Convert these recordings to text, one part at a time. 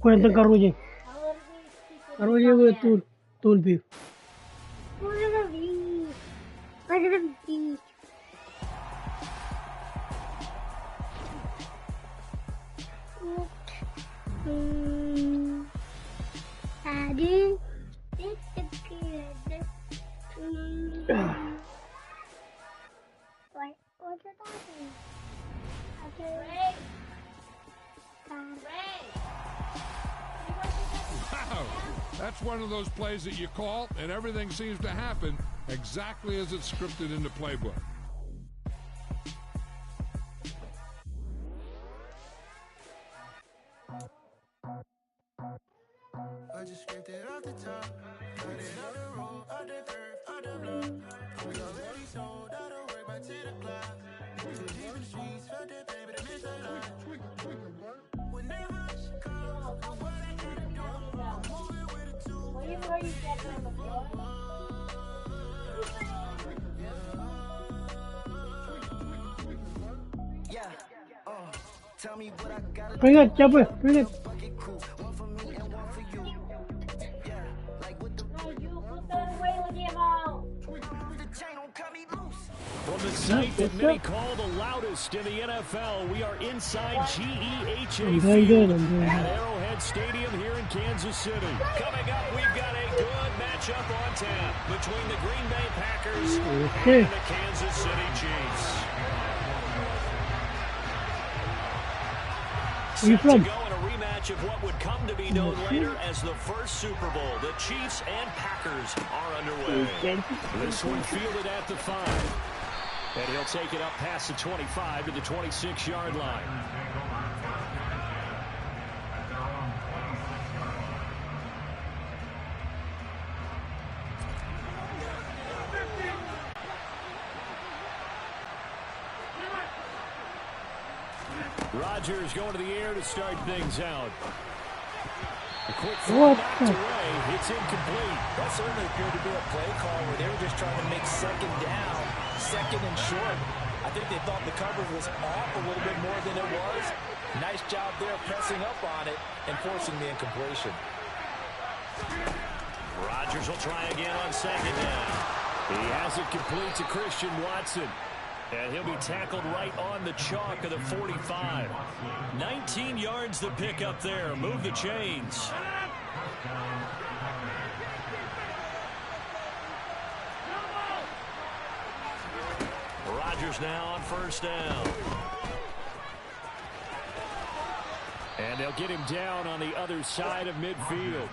Cuenta Carulle. Carulle with tool beef. Wow, that's one of those plays that you call, and everything seems to happen exactly as it's scripted in the playbook. I just scraped it off the top, got it out the road, out the turf, out the block. We already sold, out of work by 10 o'clock. Too deep in the streets, felt that pain, but I missed a lot. Whenever she calls, what I gotta do, I'm moving with a two. Yeah, tell me what I gotta do. Bring it, jump it, bring it. From the site that many call the loudest in the NFL, we are inside GEHA Field at Arrowhead Stadium here in Kansas City. Coming up, we've got a good matchup on tap between the Green Bay Packers and the Kansas City Chiefs. Set to go in a rematch of what would come to be known later as the first Super Bowl. The Chiefs and Packers are underway. This one fielded at the 5. And he'll take it up past the 25 to the 26-yard line. Rodgers going to the air to start things out. A quick throw knocked away. It's incomplete. That certainly appeared to be a play call where they were just trying to make second down, second and short. I think they thought the coverage was off a little bit more than it was. Nice job there pressing up on it and forcing the incompletion. Rodgers will try again on second down. He has it complete to Christian Watson. And he'll be tackled right on the chalk of the 45. 19 yards to pick up there. Move the chains. Rodgers now on first down. And they'll get him down on the other side of midfield.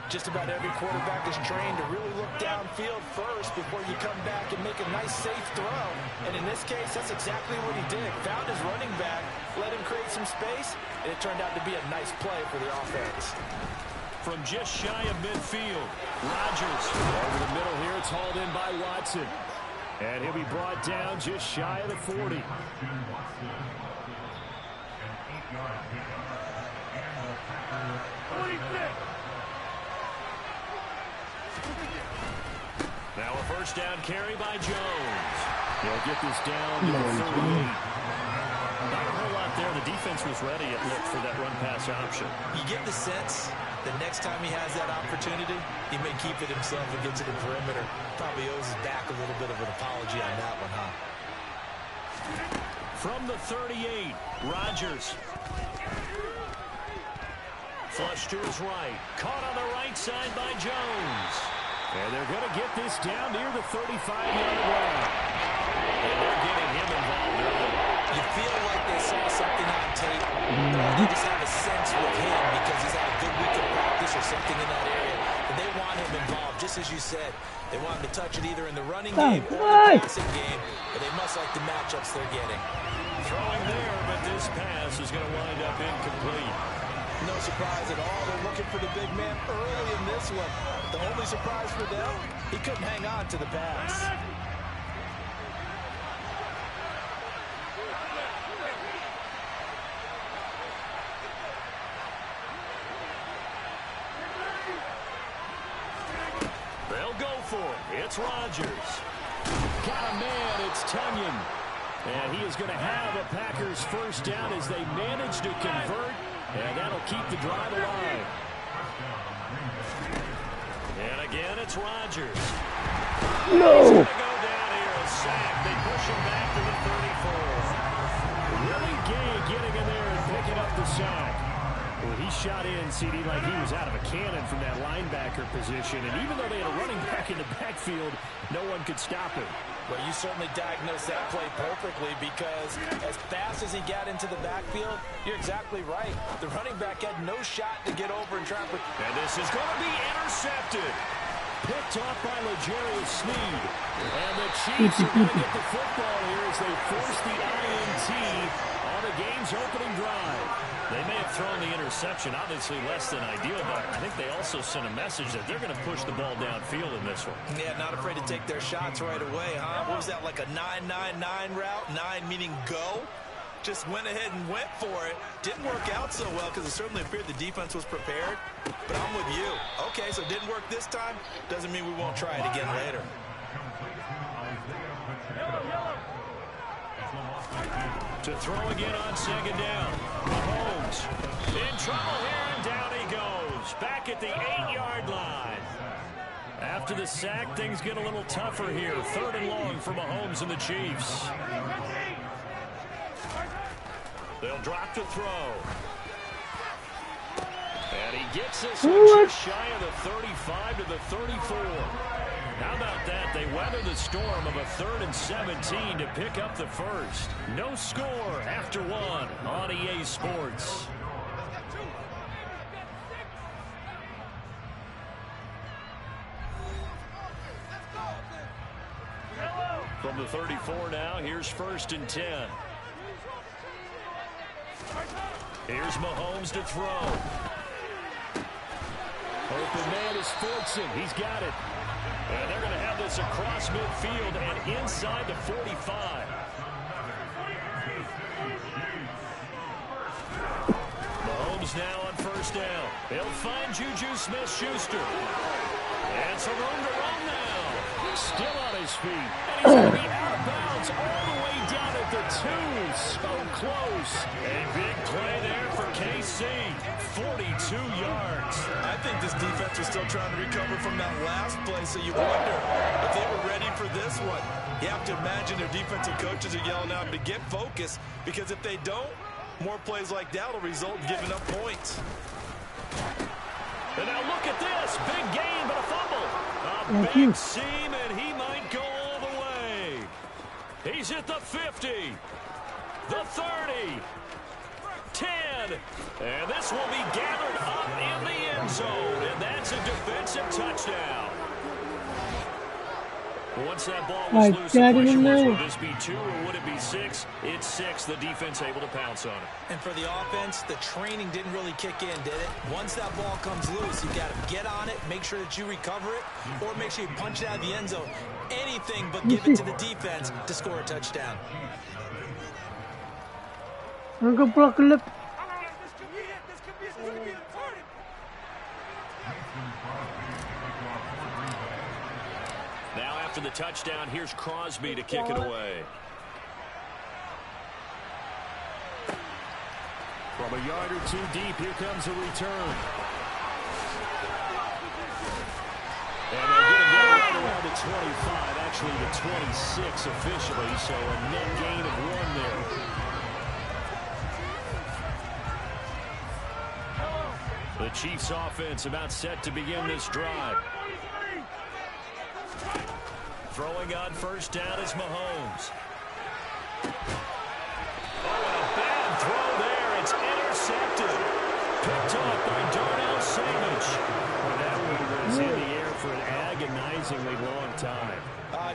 Just about every quarterback is trained to really look downfield first before you come back and make a nice, safe throw. And in this case, that's exactly what he did. Found his running back, let him create some space, and it turned out to be a nice play for the offense. From just shy of midfield, Rodgers over the middle here. It's hauled in by Watson. And he'll be brought down just shy of the 40. Now a first down carry by Jones. He'll get this down to the 38. Not a whole lot there. The defense was ready, it looked, for that run-pass option. You get the sense that next time he has that opportunity, he may keep it himself and get to the perimeter. Probably owes his back a little bit of an apology on that one, huh? From the 38, Rodgers. Flush to his right. Caught on the right side by Jones. And they're going to get this down near the 35-yard line. And they're getting him involved early. You feel like they saw something on tape, or you just have a sense with him because he's had a good week of practice or something in that area. And they want him involved, just as you said. They want him to touch it either in the running game or the passing game, but they must like the matchups they're getting. Throwing there, but this pass is going to wind up incomplete. No surprise at all. They're looking for the big man early in this one. The only surprise for them, he couldn't hang on to the pass. They'll go for it. It's Rodgers. Got a man. It's Tunyon. And he is going to have a Packers first down as they manage to convert And that'll keep the drive alive. And again, it's Rodgers. No! He's going to go down here, a sack. They push him back to the 34. Really Gay getting in there and picking up the sack. Well, he shot in, CD, like he was out of a cannon from that linebacker position. And even though they had a running back in the backfield, no one could stop him. Well, you certainly diagnosed that play perfectly because as fast as he got into the backfield, you're exactly right. The running back had no shot to get over and trap it. And this is going to be intercepted. Picked off by L'Jarius Sneed. And the Chiefs are going to get the football here as they force the INT on the game's opening drive. They may have thrown the interception, obviously less than ideal, but I think they also sent a message that they're going to push the ball downfield in this one. Yeah, not afraid to take their shots right away, huh? What was that, like a 9-9-9 route? 9 meaning go? Just went ahead and went for it. Didn't work out so well because it certainly appeared the defense was prepared. But I'm with you. Okay, so it didn't work this time. Doesn't mean we won't try it again later. To throw again on second down. Mahomes in trouble here, and down he goes. Back at the 8-yard line. After the sack, things get a little tougher here. 3rd and long for Mahomes and the Chiefs. They'll drop to throw. And he gets this one just shy of the 35 to the 34. How about that? They weather the storm of a 3rd and 17 to pick up the first. No score after 1 on EA Sports. From the 34 now, here's 1st and 10. Here's Mahomes to throw. Open man is Fortson. He's got it. And they're going to have this across midfield and inside the 45. Mahomes now on 1st down. He'll find Juju Smith-Schuster. And some room to run now. Still on his feet. And he's going to be out of bounds all the way down at the 2. So close. A big play there for KC. 42 yards. I think this defense was still trying to recover from that last play, so you wonder if they were ready for this one. You have to imagine their defensive coaches are yelling out to get focused, because if they don't, more plays like that will result in giving up points. And now look at this. Big gain, but a fumble. A big seam, and he might go all the way. He's at the 50, the 30, 10, and this will be gathered up in the end zone, and that's a defensive touchdown. Once that ball was loose, the question was, would this be 2 or would it be 6? It's 6. The defense able to pounce on it. And for the offense, the training didn't really kick in, did it? Once that ball comes loose, you got to get on it, make sure that you recover it, or make sure you punch it out of the end zone. Anything but give it to the defense to score a touchdown. Now after the touchdown, here's Crosby to kick it away. From a yard or 2 deep, here comes a return. And they're going to get right around the 25, actually the 26 officially, so a net gain of 1 there. The Chiefs offense about set to begin this drive. Throwing on 1st down is Mahomes. Oh, and a bad throw there. It's intercepted. Picked off by Darnell Savage. Well, that one was in the air for an agonizingly long time.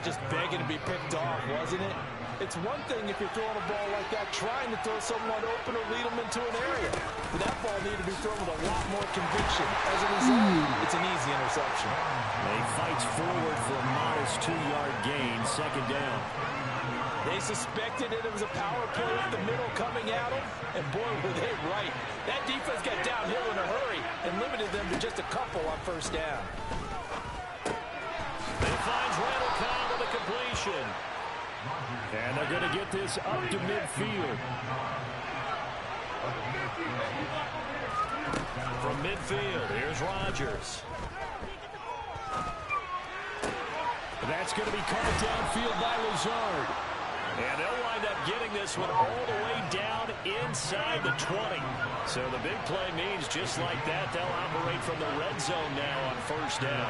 Just begging to be picked off, wasn't it? It's one thing if you're throwing a ball like that, trying to throw someone open or lead them into an area. But that ball needed to be thrown with a lot more conviction. As a result, it's an easy interception. They fights forward for a modest 2-yard gain, 2nd down. They suspected it was a power play up the middle coming at them, and boy, were they right. That defense got downhill in a hurry and limited them to just a couple on 1st down. They finds Randall Cobb with a completion. And they're going to get this up to midfield. From midfield, here's Rodgers. That's going to be caught downfield by Lazard. And they'll wind up getting this one all the way down inside the 20. So the big play means just like that, they'll operate from the red zone now on first down.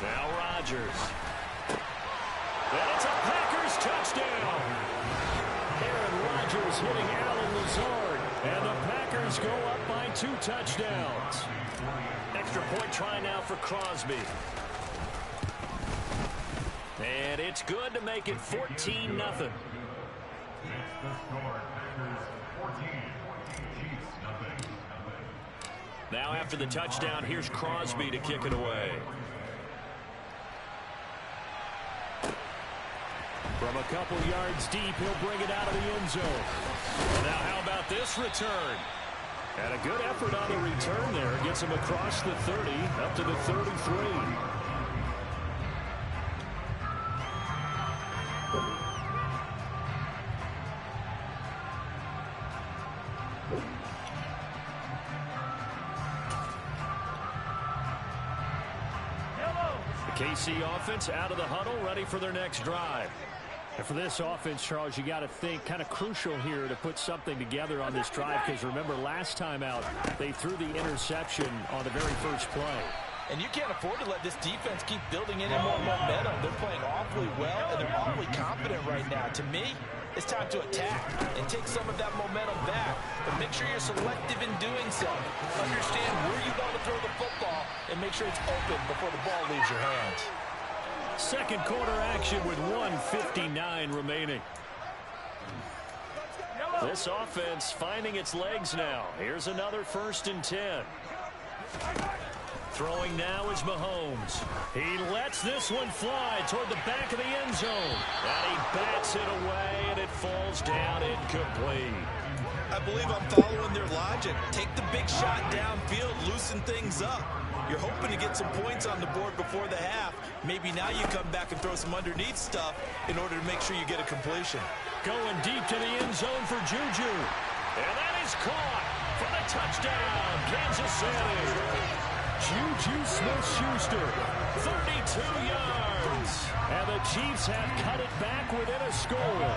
Now Rodgers. And it's a Packers touchdown. Aaron Rodgers hitting Alan Lazard. And the Packers go up by 2 touchdowns. Extra point try now for Crosby. And it's good to make it 14-0. Now after the touchdown, here's Crosby to kick it away. From a couple yards deep, he'll bring it out of the end zone. Now how about this return? And a good effort on the return there. Gets him across the 30, up to the 33. KC offense out of the huddle, ready for their next drive. And for this offense, Charles, you got to think kind of crucial here to put something together on this drive, because remember last time out they threw the interception on the very first play. And you can't afford to let this defense keep building any more momentum. They're playing awfully well, and they're awfully confident right now. To me, it's time to attack and take some of that momentum back. But make sure you're selective in doing so. Understand where you want to throw the football and make sure it's open before the ball leaves your hands. Second quarter action with 1:59 remaining. This offense finding its legs now. Here's another 1st and 10. Throwing now is Mahomes. He lets this one fly toward the back of the end zone. And he bats it away, and it falls down incomplete. I believe I'm following their logic. Take the big shot downfield, loosen things up. You're hoping to get some points on the board before the half. Maybe now you come back and throw some underneath stuff in order to make sure you get a completion. Going deep to the end zone for Juju. And that is caught for the touchdown, Kansas City. Juju Smith-Schuster, 32 yards. And the Chiefs have cut it back within a score.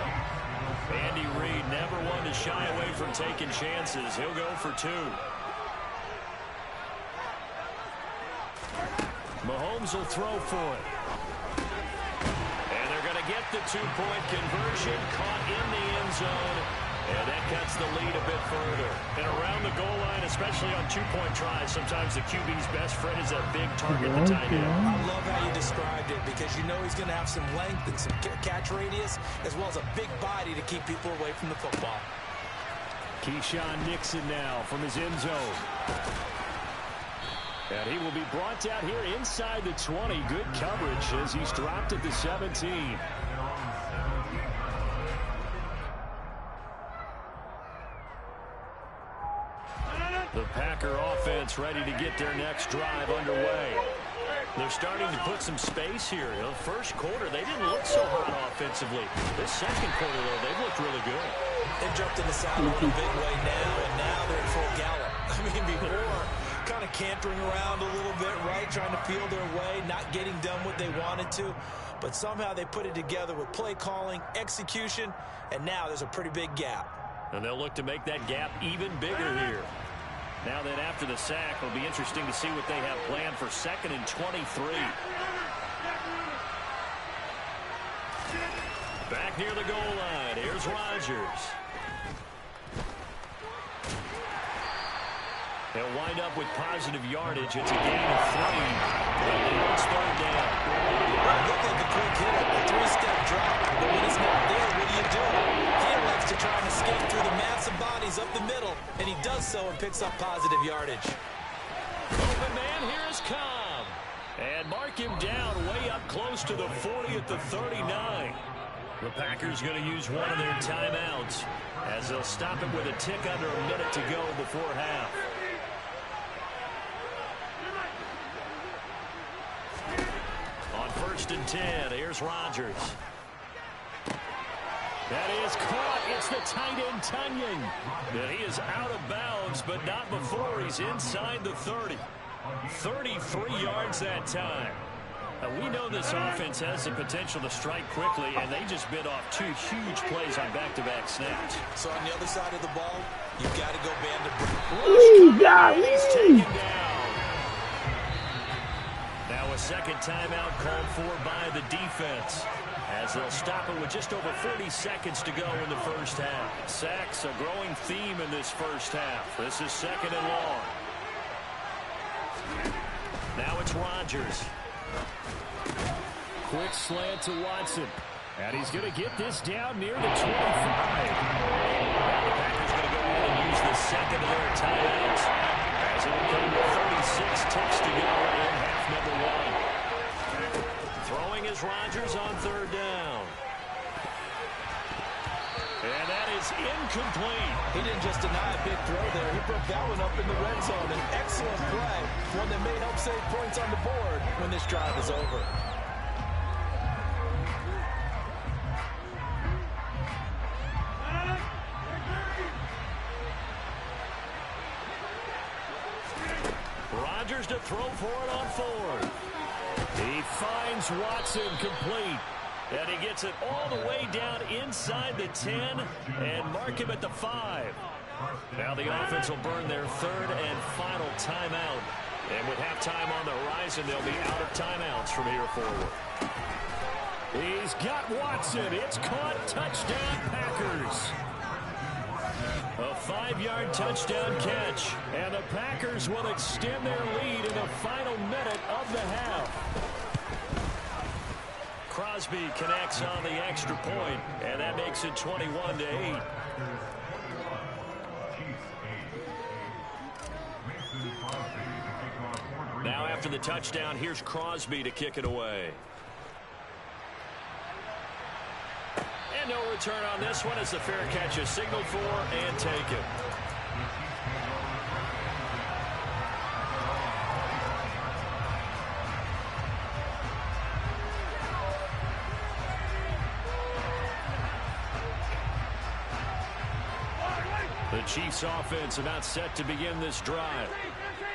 Andy Reid never one to shy away from taking chances. He'll go for 2. Mahomes will throw for it. And they're going to get the 2-point conversion, caught in the end zone. And that cuts the lead a bit further. And around the goal line, especially on 2-point tries, sometimes the QB's best friend is that big target at the tight end. I love how you described it, because you know he's going to have some length and some catch radius, as well as a big body to keep people away from the football. Keyshawn Nixon now from his end zone. And he will be brought down here inside the 20. Good coverage as he's dropped at the 17. The Packer offense ready to get their next drive underway. They're starting to put some space here. The first quarter, they didn't look so hot offensively. This second quarter, though, they've looked really good. They've jumped in the saddle in a big way now, and now they're in full gallop. I mean, before, kind of cantering around a little bit, right, trying to feel their way, not getting done what they wanted to. But somehow they put it together with play calling, execution, and now there's a pretty big gap. And they'll look to make that gap even bigger here. Now that after the sack, it'll be interesting to see what they have planned for 2nd and 23. Back near the goal line, here's Rodgers. He'll wind up with positive yardage. It's a gain of 3. And it's 3rd down. Look at the quick hit, the 3-step drop. But when it's not there, what do? He elects to try and escape through the massive bodies up the middle, and he does so and picks up positive yardage. Open man, here is Cobb. And mark him down way up close to the 40 at the 39. The Packers going to use one of their timeouts as they'll stop it with a tick under a minute to go before half. On 1st and 10, here's Rodgers. That is caught. It's the tight end, Tunyon. And he is out of bounds, but not before he's inside the 30. 33 yards that time. We know this offense has the potential to strike quickly, and they just bit off 2 huge plays on back-to-back snaps. So on the other side of the ball, you've got to go band of He's taken down. Now a second timeout called for by the defense, as they'll stop it with just over 40 seconds to go in the first half. Sacks, a growing theme in this first half. This is second and long. Now it's Rodgers. Quick slant to Watson. And he's going to get this down near the 25. Now the Packers going to go ahead and use the second of their timeouts, as it will come with 36 ticks to go in half number 1. Throwing is Rodgers on third down. And that is incomplete. He didn't just deny a big throw there. He broke that one up in the red zone. An excellent play. One that may help save points on the board when this drive is over. Rodgers to throw for it on fourth. He finds Watson complete. And he gets it all the way down inside the 10 and mark him at the 5. Now the offense will burn their third and final timeout. And with halftime on the horizon, they'll be out of timeouts from here forward. He's got Watson. It's caught. Touchdown, Packers. A 5-yard touchdown catch. And the Packers will extend their lead in the final minute of the half. Crosby connects on the extra point, and that makes it 21-8. Now after the touchdown, here's Crosby to kick it away. And no return on this one as the fair catch is signaled for and taken. The Chiefs offense about set to begin this drive.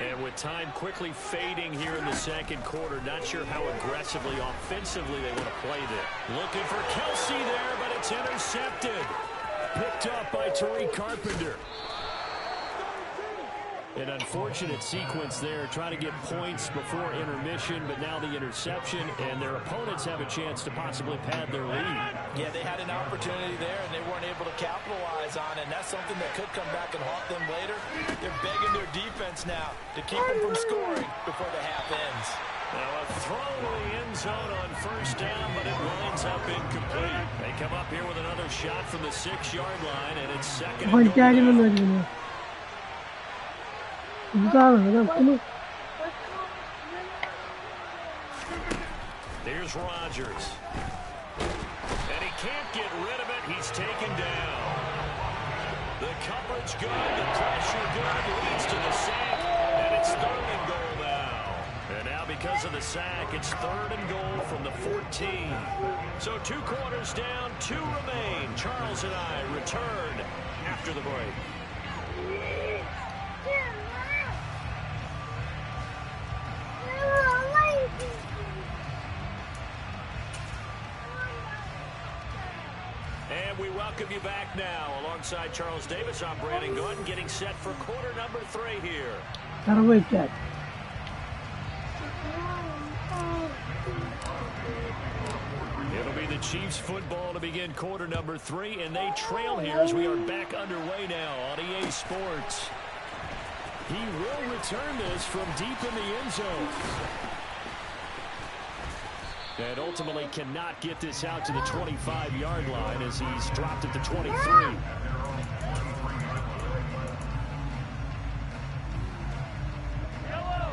And with time quickly fading here in the second quarter, not sure how aggressively, offensively they want to play this. Looking for Kelsey there, but it's intercepted. Picked up by Tariq Carpenter. An unfortunate sequence there, trying to get points before intermission, but now the interception, and their opponents have a chance to possibly pad their lead. Yeah, they had an opportunity there, and they weren't able to capitalize on it, and that's something that could come back and haunt them later. They're begging their defense now to keep them from scoring before the half ends. Now a throw to the end zone on first down, but it winds up incomplete. They come up here with another shot from the 6-yard line, and it's second and goal. There's Rodgers. And he can't get rid of it. He's taken down. The coverage good. The pressure good. Leads to the sack. And it's third and goal now. And now because of the sack, it's third and goal from the 14. So 2 quarters down, 2 remain. Charles and I return after the break. And we welcome you back now. Alongside Charles Davis, I'm Brandon Gordon, getting set for quarter number 3 here. Gotta wait that. It'll be the Chiefs football to begin quarter number 3, and they trail here as we are back underway now on EA Sports. He will return this from deep in the end zone. And ultimately cannot get this out to the 25-yard line as he's dropped at the 23.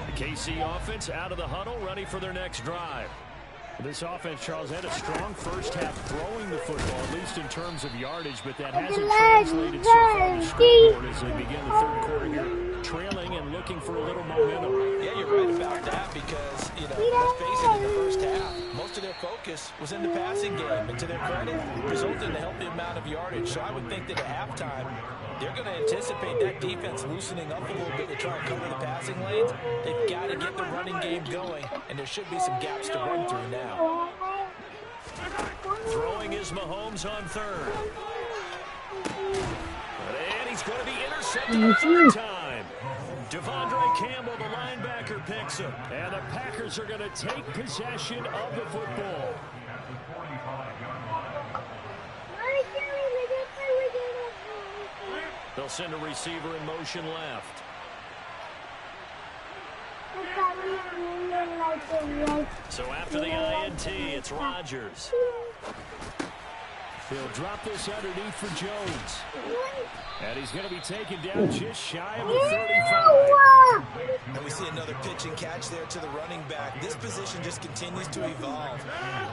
The KC offense out of the huddle, ready for their next drive. This offense, Charles, had a strong first half throwing the football, at least in terms of yardage, but that hasn't translated so far to scoreboard as they begin the third quarter here. trailing and looking for a little momentum. Yeah, you're right about that because, let's face it, in the first half, most of their focus was in the passing game. And to their credit, resulted in a healthy amount of yardage. So I would think that at halftime, they're going to anticipate that defense loosening up a little bit to try and cover the passing lanes. They've got to get the running game going, and there should be some gaps to run through now. Throwing is Mahomes on third. And he's going to be intercepted the third time. Devondre Campbell, the linebacker, picks him. And the Packers are going to take possession of the football. They'll send a receiver in motion left. So after the INT, it's Rodgers. He'll drop this underneath for Jones. And he's going to be taken down just shy of the 35. And we see another pitch and catch there to the running back. This position just continues to evolve.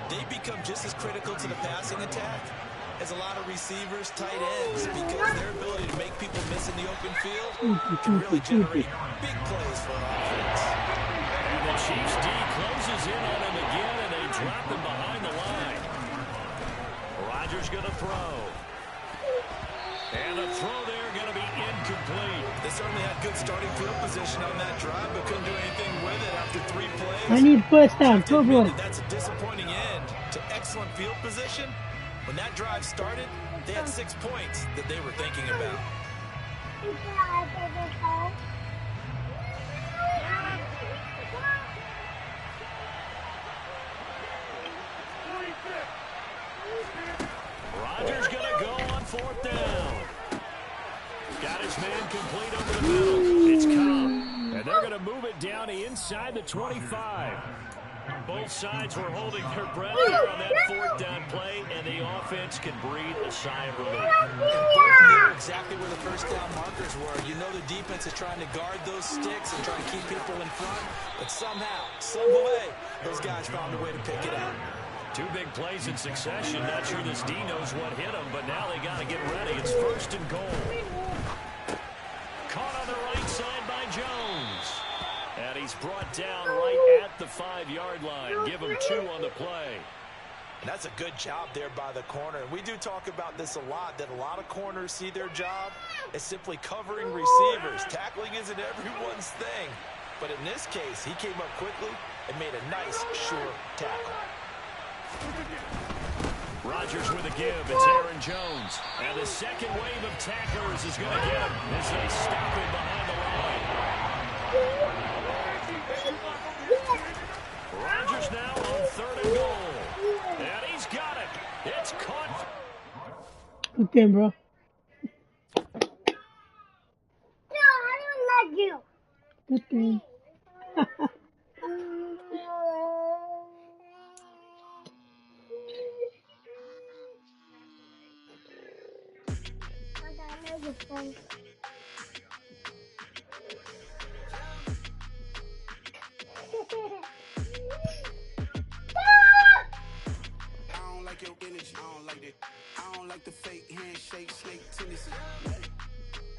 They become just as critical to the passing attack as a lot of receivers, tight ends, because their ability to make people miss in the open field can really generate big plays for offense. And the Chiefs D closes in on him again, and they drop him behind the line. Rodgers going to throw. And the throw there going to be incomplete. They certainly had good starting field position on that drive, but couldn't do anything with it after 3 plays. I need first down. Go for it. That's a disappointing end to excellent field position. When that drive started, they had 6 points that they were thinking about. Rodgers going to go on 4th down. Got his man complete over the middle. It's Cobb. And they're going to move it down to inside the 25. Both sides were holding their breath there on that 4th down play, and the offense can breathe a sigh of relief. And both knew exactly where the first down markers were. You know the defense is trying to guard those sticks and try to keep people in front, but somehow, some way, those guys found a way to pick it out. 2 big plays in succession. Not sure this D knows what hit him, but now they got to get ready. It's 1st and goal. Caught on the right side by Jones. And he's brought down right at the 5-yard line. Give him 2 on the play. And that's a good job there by the corner. And we do talk about this a lot, that a lot of corners see their job as simply covering receivers. Tackling isn't everyone's thing. But in this case, he came up quickly and made a nice, sure tackle. Rodgers with a give. It's Aaron Jones. And the second wave of tacklers is going to get him as they stop him behind the line. Rodgers now on 3rd and goal. And he's got it. It's caught. Good game, bro. No, I don't like you. Good game. I don't like your energy. I don't like that. I don't like the fake handshake, snake tendency.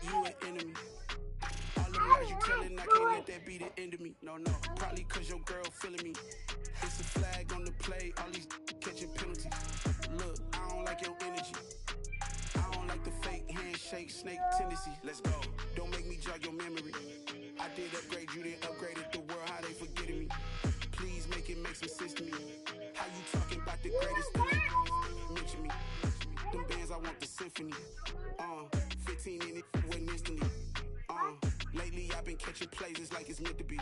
You an enemy. All the lies you telling, I can't let that be the end of me. No, probably cause your girl feeling me. It's a flag on the play, all these catching penalties. Look, I don't like your energy. I don't like the fake handshake, snake tendency. Let's go. Don't make me jog your memory. I did upgrade, you didn't upgrade it. The world, how they forgetting me. Please make it make some sense to me. How you talking about the greatest thing? Mention me. Them bands, I want the symphony. 15 in it, went instantly. Lately I've been catching plays, it's like it's meant to be.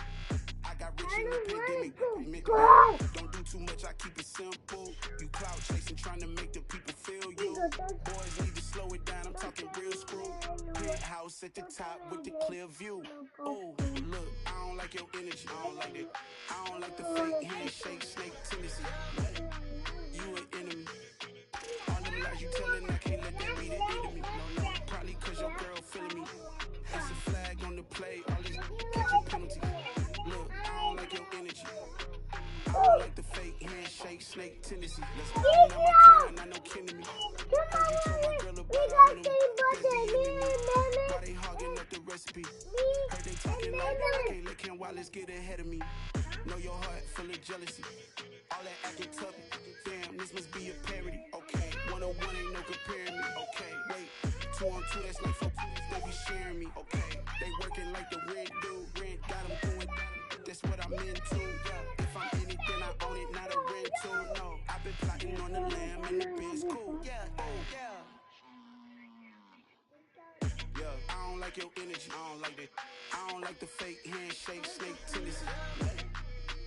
I got rich in the pandemic, meant to be. Don't do too much, I keep it simple. You clout chasing, trying to make the people feel you. Boys need to slow it down, I'm talking real screw. Big house at the top with the clear view. Oh, look, I don't like your energy, I don't like it. I don't like the fake handshake, snake tendency. You an enemy. All them lies you telling, I can't let that be the end of me. No, probably cause your girl feeling me. It's a flag on the play, all these catching penalties. Look, I don't like your energy. I don't like the fake handshake, snake tendency. Let's go. Not my kind, not no kin to me. Heard you told my girl about all of them. Why they hogging up the recipe? Heard feeling like I can't let Ken Wallace get ahead of me. Know your heart full of jealousy. All that acting tough. Damn, this must be a parody. Okay, 1-on-1 ain't no comparing me. Okay, wait, 2-on-2, that's like 4. They be sharing me. Okay, they working like the rent dude. Rent got them doing. That's what I'm into. Yeah, if I'm anything, I own it, not a rental. No, I've been plotting on the lamb and the biz cool. Yeah, yeah. Yeah, I don't like your energy. I don't like that. I don't like the fake handshake, snake tendency.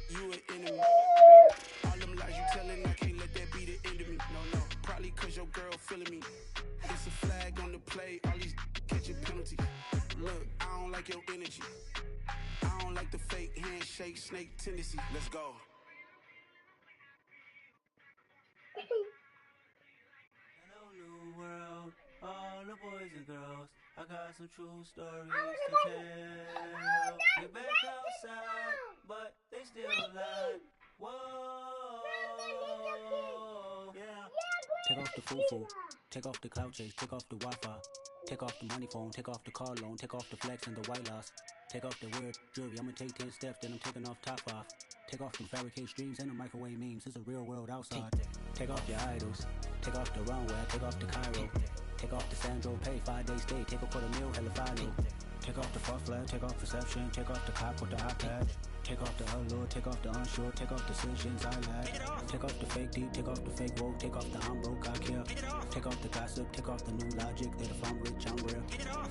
You an enemy. All them lies you telling, I can't let that be the end of me. No, no, probably cause your girl feeling me. It's a flag on the play, all these catching penalties. Look, I don't like your energy. I don't like the fake handshake, snake tendency. Let's go. Hello, new world, all the boys and girls. I got some true stories to tell. Get back outside, but they still alive. Whoa, yeah. Take off the foo-foo, take off the cloud chase, take off the Wi-Fi, take off the money phone, take off the car loan, take off the flex and the white loss, take off the weird jewelry. I'ma take 10 steps, then I'm taking off top off. Take off the fabricated streams and the microwave memes. It's a real world outside. Take off your idols, take off the runway, take off the Cairo, take off the Sandro pay, 5-day stay, take off for the meal, hella final. Take off the fuck flag, take off perception, take off the cop with the iPad. Take off the allure, take off the unsure, take off decisions I lack. Take off the fake deep, take off the fake woke, take off the I'm broke, I care. Take off the gossip, take off the new logic that if I'm rich, I'm real.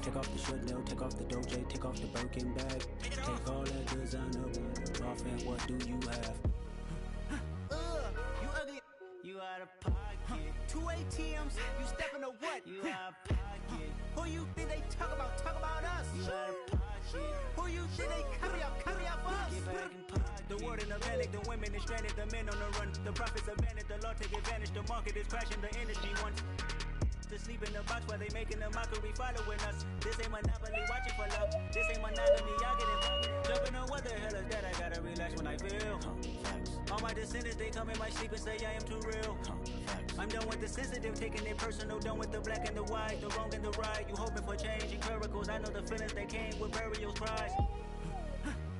Take off the should know, take off the Doge, take off the Birkin bag. Take all that designer off and what do you have? You ugly, you out of pocket. 2 ATMs, you stepping to what? You out of pocket. Who you think they talk about us? You out of pocket. Who you think they carry up for us? Get back in pocket. The word in the panic, the women is stranded, the men on the run. The profits abandoned, the law take advantage, the market is crashing, the industry wants to sleep in the box while they making a mockery following us. This ain't monopoly, watching for love. This ain't monogamy, y'all get involved. Jumping on what the hell is that? I gotta relax when I feel. All my descendants, they come in my sleep and say I am too real. I'm done with the sensitive, taking it personal, done with the black and the white, the wrong and the right. You hoping for change and miracles, I know the feelings that came with burial cries.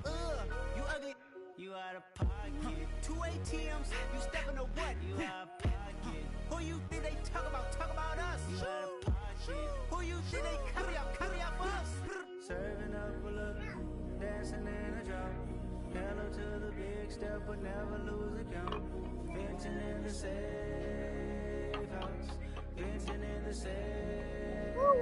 You ugly, you out of pocket. 2 ATMs, you stepping to what? You out of pocket. Who you think they talk about us? You out of pocket. Who you think they carry up for us? Serving up a look, dancing in a drop. Hello to the big step, but never lose a count. Venting in the safe house, venting in the safe.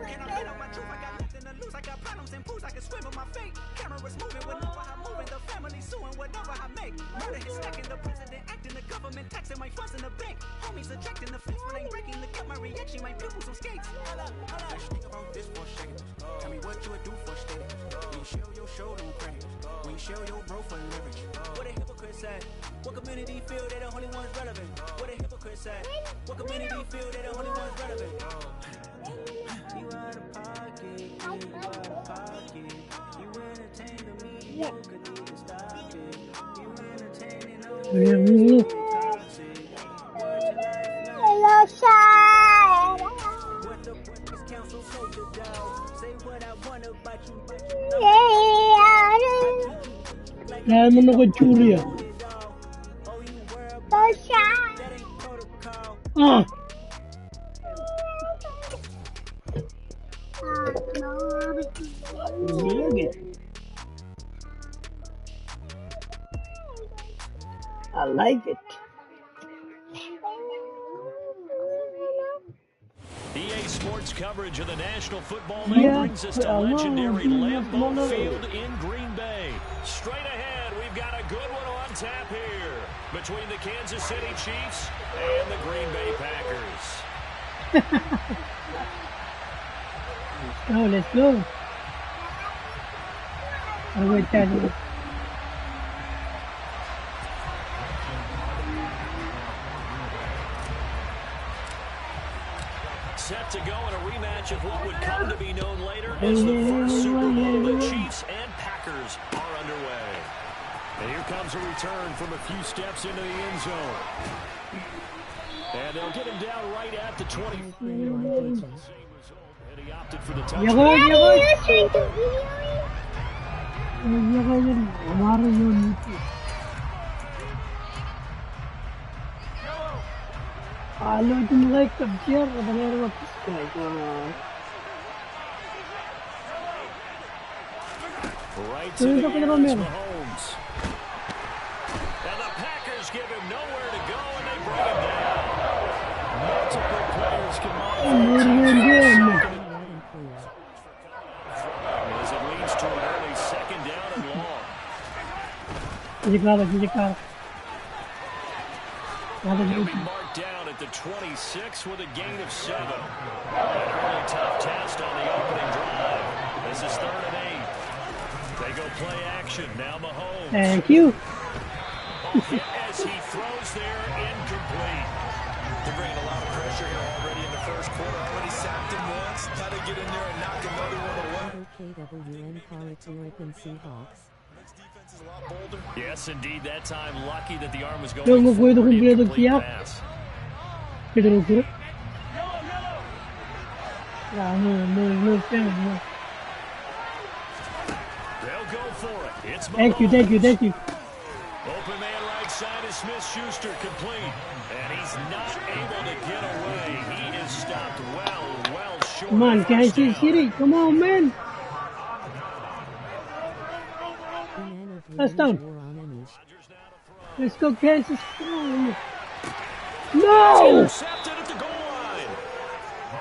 Can I get on my truth? I got nothing to lose. I got problems and pools. I can swim with my fate. Cameras moving whenever I'm moving. The family suing whatever I make. Murder is stacking. The president acting. The government taxing my funds in the bank. Homies ejecting the fence when I'm breaking. Look at my reaction. My pupils on skates. Hold up. Let's think about this for a second. Tell me what you would do for steady. When you show your show, don't credit. When you show your bro for leverage. What a hypocrite said. What community feel they the only ones relevant? What a hypocrite said. What community feel they the only ones relevant? You out of pocket, you out of pocket. You entertain the mediocre, need to stop it. You entertaining all the toxic. What's your life now? Hello, side. What the is council soldier dog? Say what I want about you. Dahil mo nag-churi ah. Oh, you worry Hello, about it. side. That ain't protocol. Ah! Lagi. I like it. EA Sports coverage of the National Football League brings us to legendary Lambeau Field in Green Bay. Straight ahead, we've got a good one on tap here between the Kansas City Chiefs and the Green Bay Packers. Let's go. I'll wait 10 minutes. Set to go in a rematch of what would come to be known later as the first Super Bowl. The Chiefs and Packers are underway. And here comes a return from a few steps into the end zone. And they'll get him down right at the 20. And he opted for the touchdown. ये भाई हमारे यो नीचे आलो तुम like कब्जियार बना रहे हो Right to the end is Mahomes. And the Packers give him nowhere to go, and they bring him down. Multiple players can as it leads to an early second down and long. He'll be marked down at the 26 with a gain of 7. An early tough test on the opening drive. This is 3rd and 8. They go play action. Now Mahomes. Thank you. As he throws there, incomplete. They're bringing a lot of pressure here already in the first quarter. Already sacked him once. Got to get in there and knock another one away. KWN College Oregon Seahawks. Yes, indeed. That time, lucky that the arm was going No, forward. Incomplete no, pass. No. They'll go for it. It's Thank you. Open man right side is Smith-Schuster, complete. And he's not able to get away. He is stopped well short. Come on, of Kansas first down. City. Come on, man. Touchdown. Let's go, Kansas. No! Intercepted at the goal line.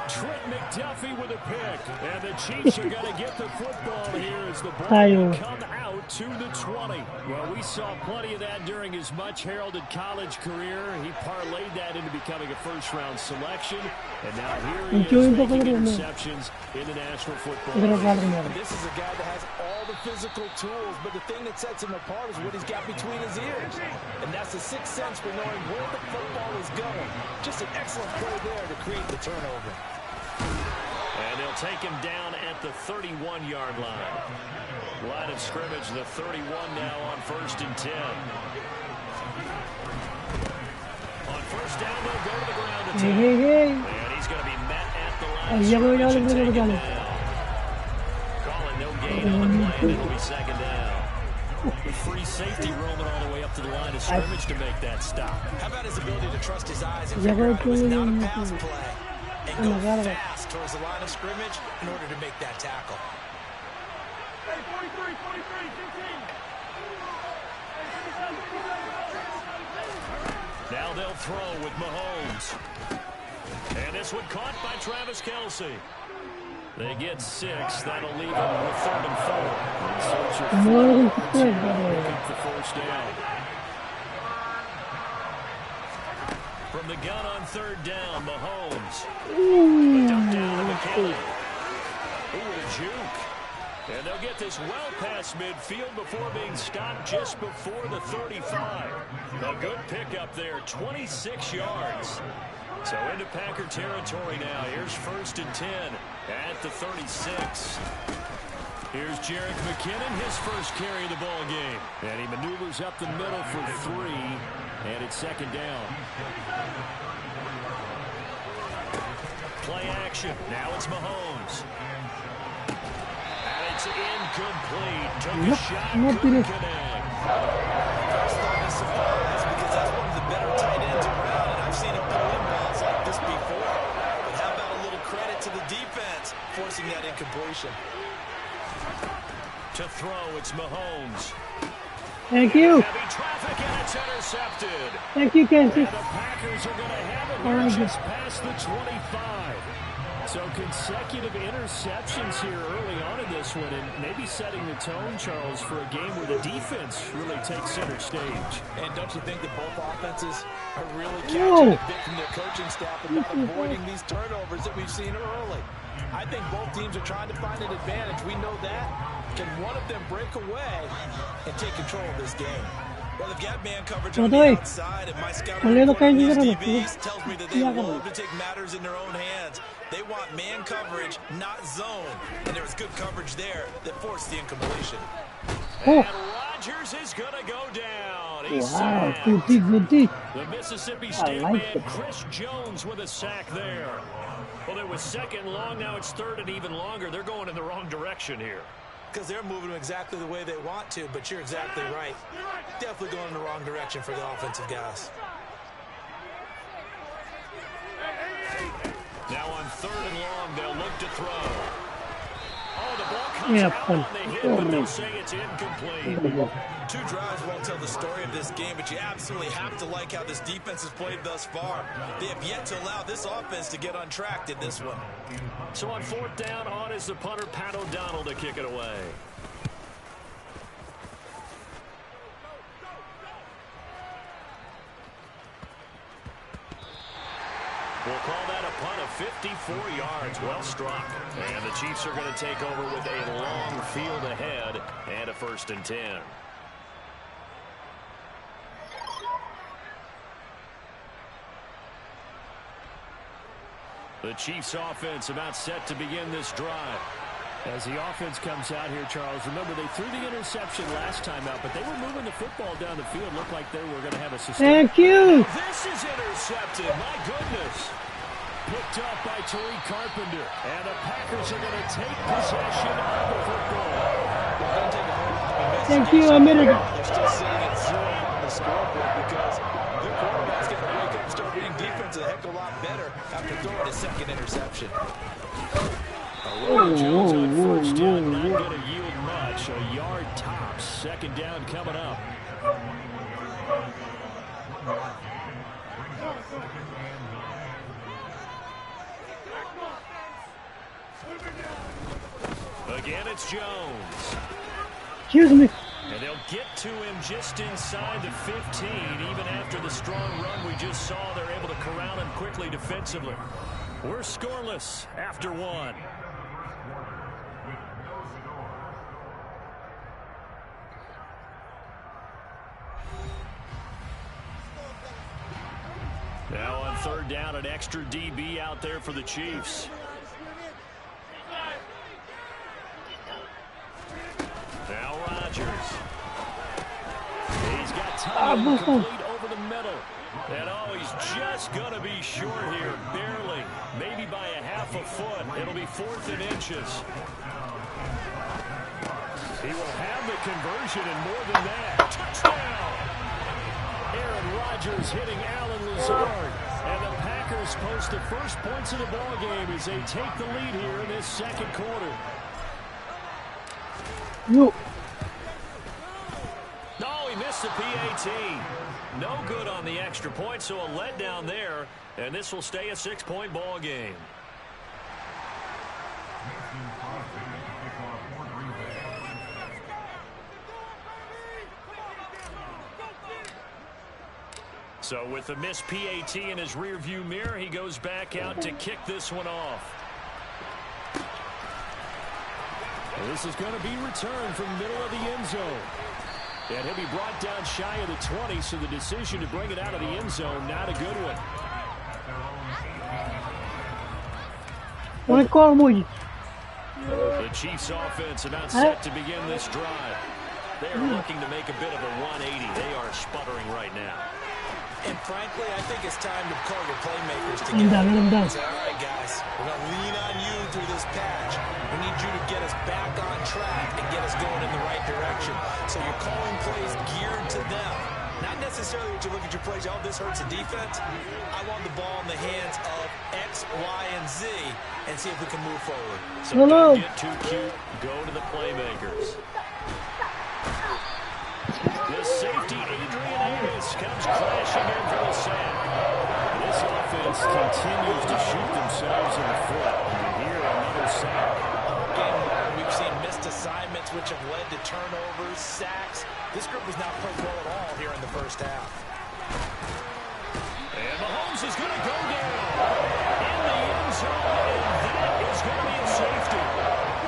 Trent McDuffie with a pick. And the Chiefs are going to get the football here as the ball will come out to the 20. Well, we saw plenty of that during his much-heralded college career. He parlayed that into becoming a first-round selection. And now here he is making interceptions in the National Football League. This is a guy that has all the physical tools, but the thing that sets him apart is what he's got between his ears. And that's the sixth sense for knowing where the football is going. Just an excellent play there to create the turnover. And they'll take him down at the 31-yard line. Line of scrimmage, the 31 now on 1st and 10. On first down, they'll go to the ground to take. And he's going to be met at the line of scrimmage and taken down. Calling no gain on the play, and it'll be 2nd down. With free safety roaming all the way up to the line of scrimmage to make that stop. How about his ability to trust his eyes and figure out it was not a pass play and go fast towards the line of scrimmage in order to make that tackle. Now they'll throw with Mahomes. And this one caught by Travis Kelce. They get 6. That'll leave them with 3rd and 4. Search your looking for first down. From the gun on 3rd down, Mahomes. A dump down to McKinley. Ooh, a juke. And they'll get this well past midfield before being stopped just before the 35. A good pickup there, 26 yards. So into Packer territory now. Here's 1st and 10 at the 36. Here's Jerick McKinnon, his first carry of the ball game. And he maneuvers up the middle for 3, and it's 2nd down. Play action. Now it's Mahomes. And it's incomplete. Took a shot, couldn't connect. First thought is surprised because that's one of the better tight ends around, and I've seen him pull in balls like this before. But how about a little credit to the defense forcing that incompletion? To throw, it's Mahomes. Thank you. Heavy traffic, and it's intercepted. Thank you, Kansas. And the Packers are going to have it here just past the 25. So consecutive interceptions here early on in this one, and maybe setting the tone, Charles, for a game where the defense really takes center stage. And don't you think that both offenses are really catching a bit from their coaching staff about avoiding these turnovers that we've seen early? I think both teams are trying to find an advantage. We know that. Can one of them break away and take control of this game? Well, they've got man coverage on the outside, and my scouting report on these TVs tells me that they love to take matters in their own hands. They want man coverage, not zone. And there was good coverage there that forced the incompletion. And Rodgers is going to go down. He's sacked. Good D. The Mississippi State man, Chris Jones, with a sack there. Well, it was 2nd long. Now it's 3rd and even longer. They're going in the wrong direction here. because they're moving them exactly the way they want to, but you're exactly right. Definitely going in the wrong direction for the offensive guys. Now on 3rd and long, they'll look to throw. Oh, the ball comes out on the hit, but they'll say it's incomplete. 2 drives won't tell the story of this game, but you absolutely have to like how this defense has played thus far. They have yet to allow this offense to get untracked in this one. So on 4th down, on is the punter, Pat O'Donnell, to kick it away. We'll call that a punt of 54 yards. Well struck. And the Chiefs are going to take over with a long field ahead and a 1st and 10. The Chiefs offense about set to begin this drive. As the offense comes out here, Charles, remember they threw the interception last time out, but they were moving the football down the field. Looked like they were going to have a sustain. Thank you. This is intercepted. My goodness. Picked up by Tariq Carpenter. And the Packers are going to take possession of the football. Thank you, a minute. They're still sitting at 0 on the scoreboard because the quarterback's going to wake up and start reading defense a heck of a lot better after throwing his 2nd interception. Jones on 1st down, not going to yield much. A yard tops. 2nd down coming up. Again, it's Jones. Excuse me. And they'll get to him just inside the 15. Even after the strong run we just saw, they're able to corral him quickly defensively. We're scoreless after 1. Now on 3rd down, an extra DB out there for the Chiefs. Now Rodgers. He's got time to complete over the middle. And oh, he's just going to be short here, barely. Maybe by a half a foot. It'll be 4th and inches. He will have the conversion and more than that. Touchdown! Aaron Rodgers hitting Alan Lazard. And the Packers post the first points of the ball game as they take the lead here in this 2nd quarter. No. No, he missed the PAT. No good on the extra point, so a letdown there. And this will stay a 6-point ball game. So with the missed PAT in his rearview mirror, he goes back out to kick this one off. This is going to be returned from the middle of the end zone. And he'll be brought down shy of the 20, so the decision to bring it out of the end zone, not a good one. The Chiefs offense about set to begin this drive. They are looking to make a bit of a 180. They are sputtering right now. And frankly, I think it's time to call your playmakers together. Say, all right, guys, we're going to lean on you through this patch. We need you to get us back on track and get us going in the right direction. So you're calling plays geared to them. Not necessarily what you look at your plays, oh, this hurts the defense. I want the ball in the hands of X, Y, and Z and see if we can move forward. So don't get too cute. Go to the playmakers. The safety, Adrian Amos, comes crashing in for the sack. This offense continues to shoot themselves in the foot. And here, another sack. Game where we've seen missed assignments, which have led to turnovers, sacks. This group has not played well at all here in the first half. And Mahomes is going to go down in the end zone, and that is going to be a safety.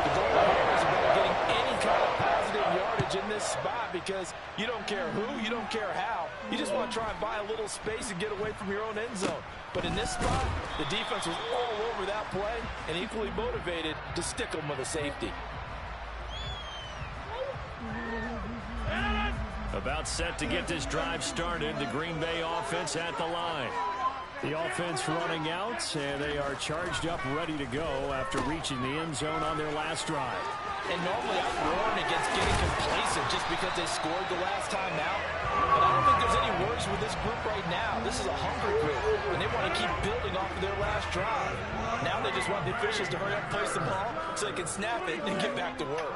The goal here is about getting any kind of positive yardage in this spot because you don't care who, you don't care how. You just want to try and buy a little space and get away from your own end zone. But in this spot, the defense was all over that play and equally motivated to stick them with a safety. About set to get this drive started. The Green Bay offense at the line. The offense running out, and they are charged up, ready to go after reaching the end zone on their last drive. And normally I warn against getting complacent just because they scored the last time out. But I don't think there's any worries with this group right now. This is a hungry group, and they want to keep building off of their last drive. Now they just want the officials to hurry up and place the ball so they can snap it and get back to work.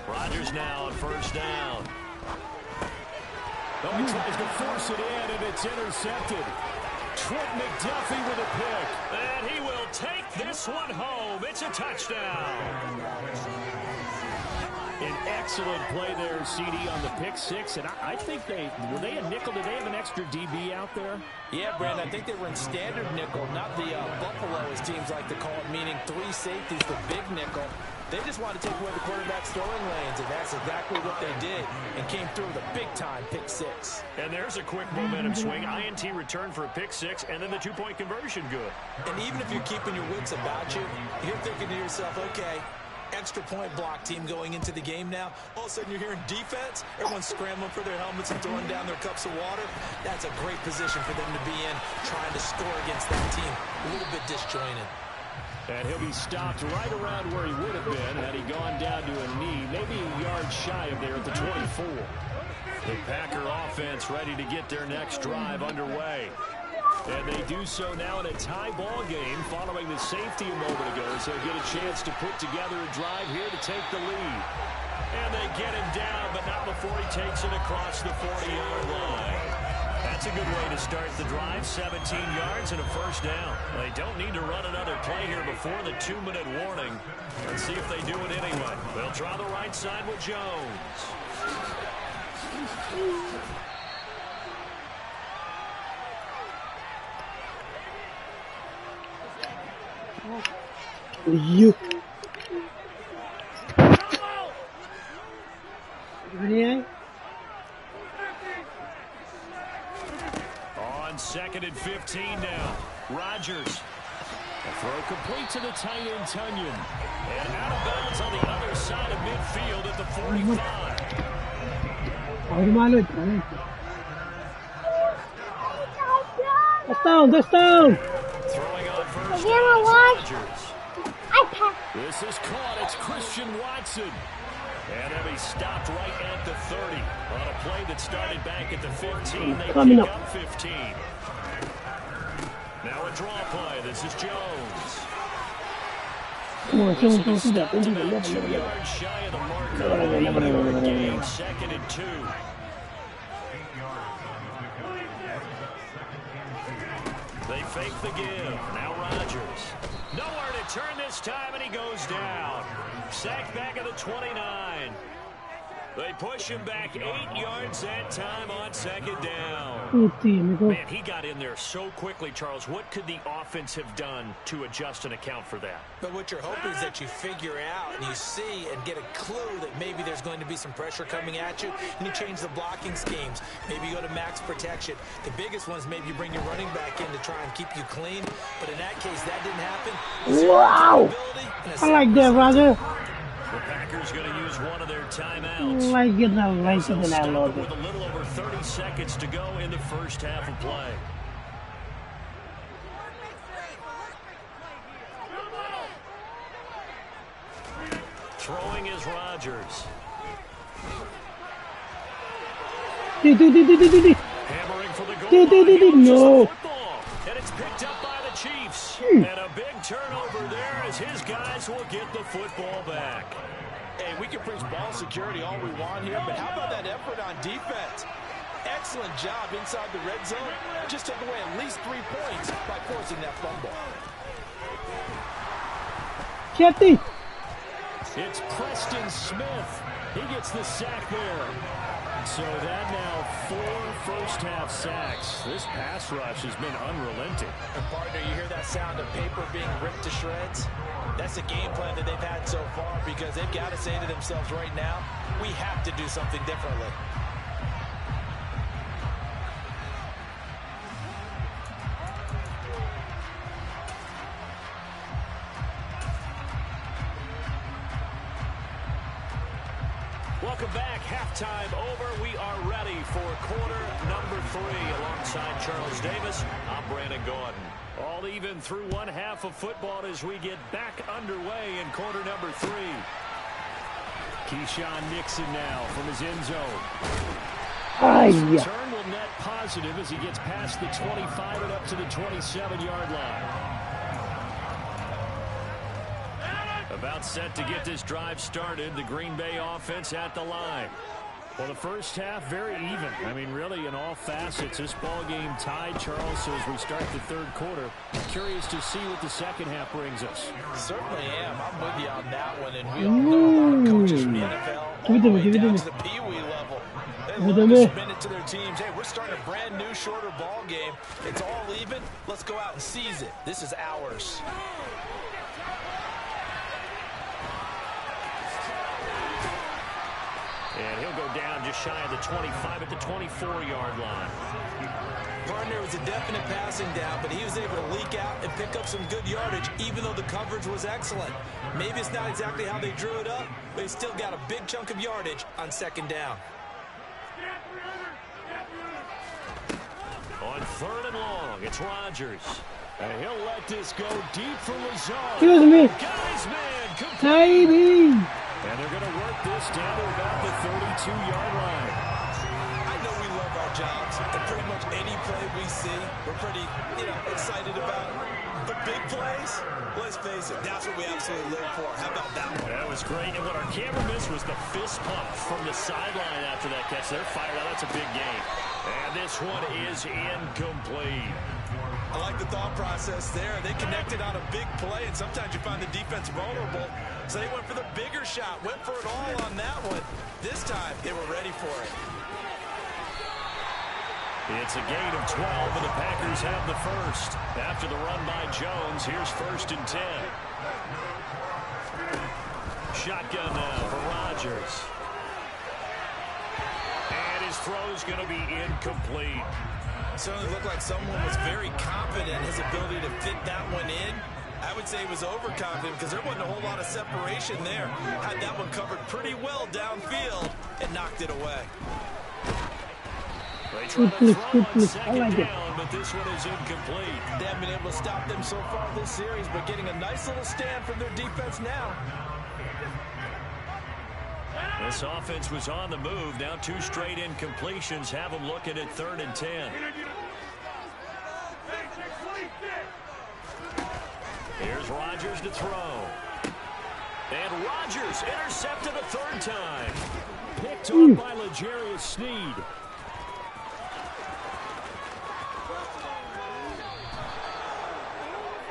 Rodgers now on first down. Oh, he tries to force it in, and it's intercepted. Trent McDuffie with a pick. And he will take this one home. It's a touchdown. An excellent play there, CD, on the pick six. And I think were they a nickel? Did they have an extra DB out there? Yeah, Brandon, I think they were in standard nickel, not the Buffalo, as teams like to call it, meaning three safeties, the big nickel. They just wanted to take away the quarterback's throwing lanes, and that's exactly what they did, and came through with a big-time pick six. And there's a quick momentum swing. INT return for a pick six, and then the two-point conversion good. And even if you're keeping your wits about you, you're thinking to yourself, okay, extra point block team going into the game now. All of a sudden you're hearing defense. Everyone's scrambling for their helmets and throwing down their cups of water. That's a great position for them to be in, trying to score against that team. A little bit disjointed. And he'll be stopped right around where he would have been had he gone down to a knee, maybe a yard shy of there at the 24. The Packer offense ready to get their next drive underway. And they do so now in a tie ball game following the safety a moment ago, so they get a chance to put together a drive here to take the lead. And they get him down, but not before he takes it across the 40-yard line. That's a good way to start the drive, 17 yards and a first down. They don't need to run another play here before the 2-minute warning. Let's see if they do it anyway. They'll try the right side with Jones. You. Ready? On 2nd and 15 now. Rodgers. A throw complete to the tight end, Tunyon. And out of bounds on the other side of midfield at the 45. Touchdown! Throwing on first down, Rodgers. This is caught. It's Christian Watson. And he'll be stopped right at the 30. On a play that started back at the 15. They pick up 15. Now a draw play. This is Jones. This will be stopped about 2 yards shy of the marker. 8-yard gain, 2nd and 2. They fake the give. Now Rodgers. Nowhere to turn this time, and he goes down. Sacked back at the 29. They push him back 8 yards that time on 2nd down. Man, he got in there so quickly, Charles. What could the offense have done to adjust and account for that? But what you're hoping is that you figure out and you see and get a clue that maybe there's going to be some pressure coming at you, and you change the blocking schemes. Maybe you go to max protection. The biggest one is maybe you bring your running back in to try and keep you clean. But in that case, that didn't happen. Wow! I like that, Roger. The Packers going to use one of their timeouts. Like it, I like it, and I love it. With a little over 30 seconds to go in the first half of play. Throwing is Rodgers. Hammering for the goal line. No. And it's picked up by the Chiefs. And a big turnover there as his guys will get the football back. Hey, we can preach ball security all we want here, but how about that effort on defense? Excellent job inside the red zone. Just took away at least 3 points by forcing that fumble. Captain. It's Preston Smith. He gets the sack there. So that now 4 first-half sacks. This pass rush has been unrelenting. And partner, you hear that sound of paper being ripped to shreds? That's the game plan that they've had so far, because they've got to say to themselves right now, we have to do something differently. Welcome back. Halftime over. We are ready for quarter number 3. Alongside Charles Davis, I'm Brandon Gordon. All All even through one half of football as we get back underway in quarter number 3. Keyshawn Nixon now from his end zone. His return will net positive as he gets past the 25 and up to the 27-yard line. About set to get this drive started. The Green Bay offense at the line. Well, the first half, very even. I mean, really, in all facets, this ball game tied, Charles. So as we start the third quarter, curious to see what the second half brings us. Certainly am. I'm with you on that one. And we all know a lot of coaches from the NFL all the way down to the Pee-wee level. They love to spin it to their teams. Hey, we're starting a brand new, shorter ball game. It's all even. Let's go out and seize it. This is ours. And he'll go down just shy of the 25 at the 24-yard line. Partner was a definite passing down, but he was able to leak out and pick up some good yardage, even though the coverage was excellent. Maybe it's not exactly how they drew it up, but he still got a big chunk of yardage on second down. On third and long, it's Rodgers. And he'll let this go deep for Lazard. Excuse me. Guy's man, Baby. and they're going to work this down to about the 32-yard line. I know we love our jobs, and pretty much any play we see, we're pretty, excited about. But big plays, let's face it, that's what we absolutely live for. How about that one? That was great. And what our camera missed was the fist pump from the sideline after that catch. They're fired out. That's a big game. And this one is incomplete. I like the thought process there. They connected on a big play, and sometimes you find the defense vulnerable. So they went for the bigger shot, went for it all on that one. This time, they were ready for it. It's a gain of 12, and the Packers have the first. After the run by Jones, here's 1st and 10. Shotgun now for Rodgers. And his throw's going to be incomplete. Certainly looked like someone was very confident in his ability to fit that one in. I would say he was overconfident because there wasn't a whole lot of separation there. Had that one covered pretty well downfield and knocked it away. Good place. I like it. But this one is incomplete. They haven't been able to stop them so far this series, but getting a nice little stand from their defense now. This offense was on the move. Now 2 straight incompletions have them looking at 3rd and 10. Here's Rodgers to throw. And Rodgers intercepted a 3rd time. Picked up by L'Jarius Sneed.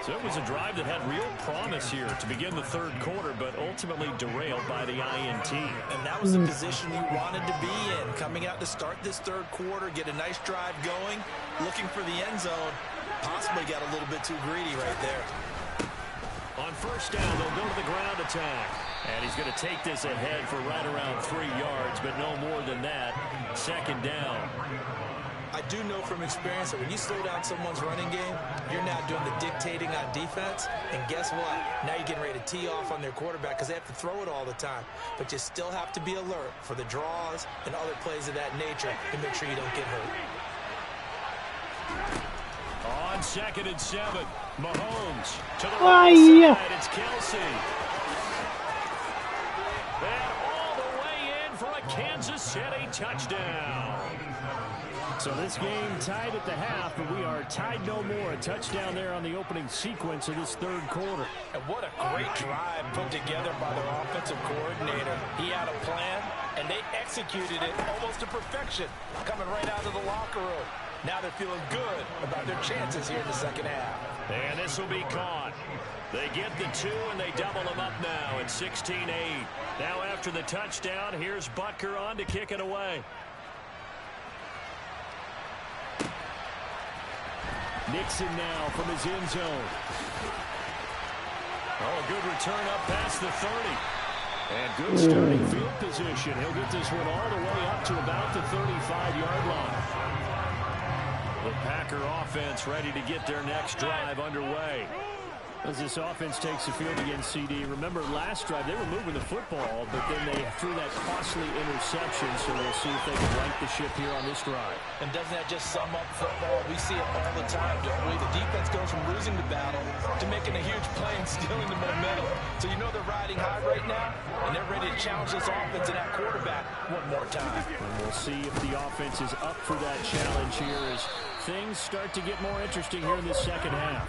So it was a drive that had real promise here to begin the third quarter, but ultimately derailed by the INT. And that was the position you wanted to be in. Coming out to start this third quarter, get a nice drive going, looking for the end zone. Possibly got a little bit too greedy right there. On first down, they'll go to the ground attack. And he's going to take this ahead for right around 3 yards, but no more than that. 2nd down. I do know from experience that when you slow down someone's running game, you're now doing the dictating on defense. And guess what? Now you're getting ready to tee off on their quarterback because they have to throw it all the time. But you still have to be alert for the draws and other plays of that nature to make sure you don't get hurt. On 2nd and 7, Mahomes to the right side. It's Kelsey. And all the way in for a Kansas City touchdown. So this game tied at the half, but we are tied no more. A touchdown there on the opening sequence of this third quarter. And what a great drive put together by their offensive coordinator. He had a plan, and they executed it almost to perfection, coming right out of the locker room. Now they're feeling good about their chances here in the second half. And this will be caught. They get the 2, and they double them up now at 16-8. Now after the touchdown, here's Butker on to kick it away. Nixon now from his end zone. Oh, a good return up past the 30. And good starting field position. He'll get this one all the way up to about the 35-yard line. The Packer offense ready to get their next drive underway. As this offense takes the field against CD, remember last drive they were moving the football, but then they threw that costly interception, so we'll see if they can right the ship here on this drive. And doesn't that just sum up football? We see it all the time, don't we? The defense goes from losing the battle to making a huge play and stealing the momentum. So you know they're riding high right now, and they're ready to challenge this offense and that quarterback one more time. And we'll see if the offense is up for that challenge here as things start to get more interesting here in the second half.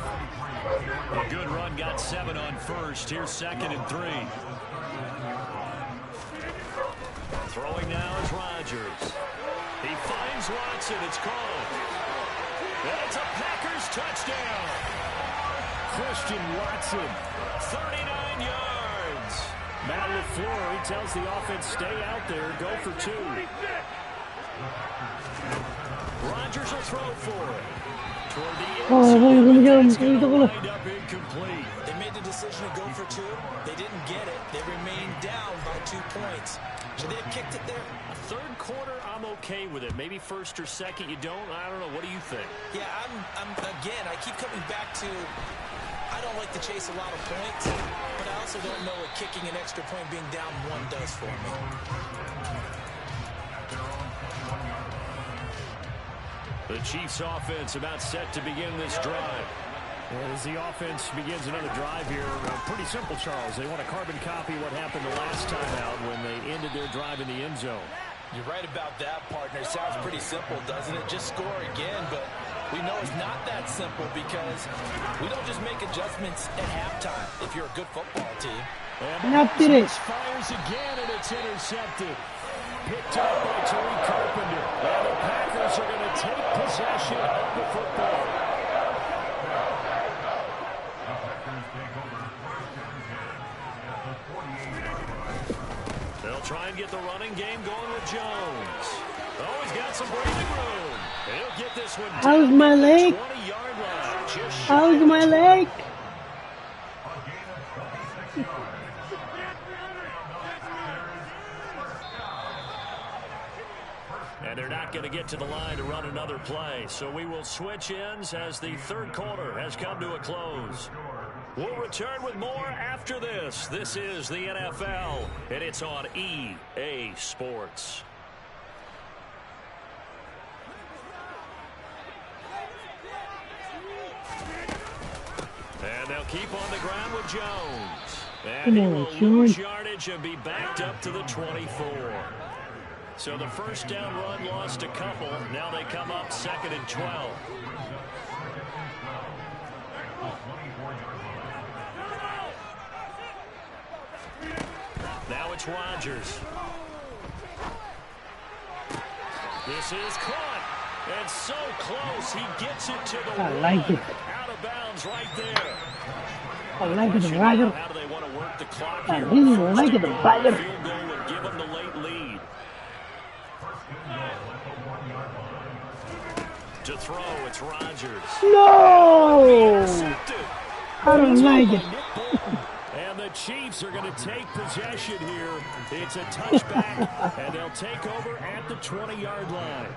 A good run, got 7 on first. Here's 2nd and 3. Throwing now is Rodgers. He finds Watson. It's caught. And it's a Packers touchdown. Christian Watson, 39 yards. Matt LaFleur, he tells the offense, stay out there, go for 2. Rodgers will throw for it. Toward the end zone, wind up incomplete. They made the decision to go for 2. They didn't get it. They remained down by 2 points. Should they have kicked it there? Third quarter, I'm okay with it. Maybe first or second, you don't. I don't know. What do you think? Yeah, again, I keep coming back to I don't like to chase a lot of points, but I also don't know what kicking an extra point being down 1 does for me. The Chiefs offense about set to begin this drive. As the offense begins another drive here, pretty simple, Charles. They want to carbon copy what happened the last time out when they ended their drive in the end zone. You're right about that, partner. Sounds pretty simple, doesn't it? Just score again, but we know it's not that simple because we don't just make adjustments at halftime if you're a good football team. And fires again, and it's intercepted. Picked up by Tariq Carpenter. And the Packers are going to take possession of the football. They'll try and get the running game going with Jones. Oh, he's got some breathing room. He'll get this one down. How's my leg? 20-yard line. How's my leg? And they're not going to get to the line to run another play. So we will switch ends as the third quarter has come to a close. We'll return with more after this. This is the NFL, and it's on EA Sports. And they'll keep on the ground with Jones. And he will lose yardage and be backed up to the 24. So the first down run lost a couple. Now they come up 2nd and 12. Now it's Rodgers. This is caught. And so close. He gets it to the I like it. out of bounds right there. I like it, Roger. How do they want to work the clock I here? really like it, Roger. Field goal would give them the late lead. To throw, it's Rodgers. No! I don't like it. And the Chiefs are going to take possession here. It's a touchback, and they'll take over at the 20-yard line.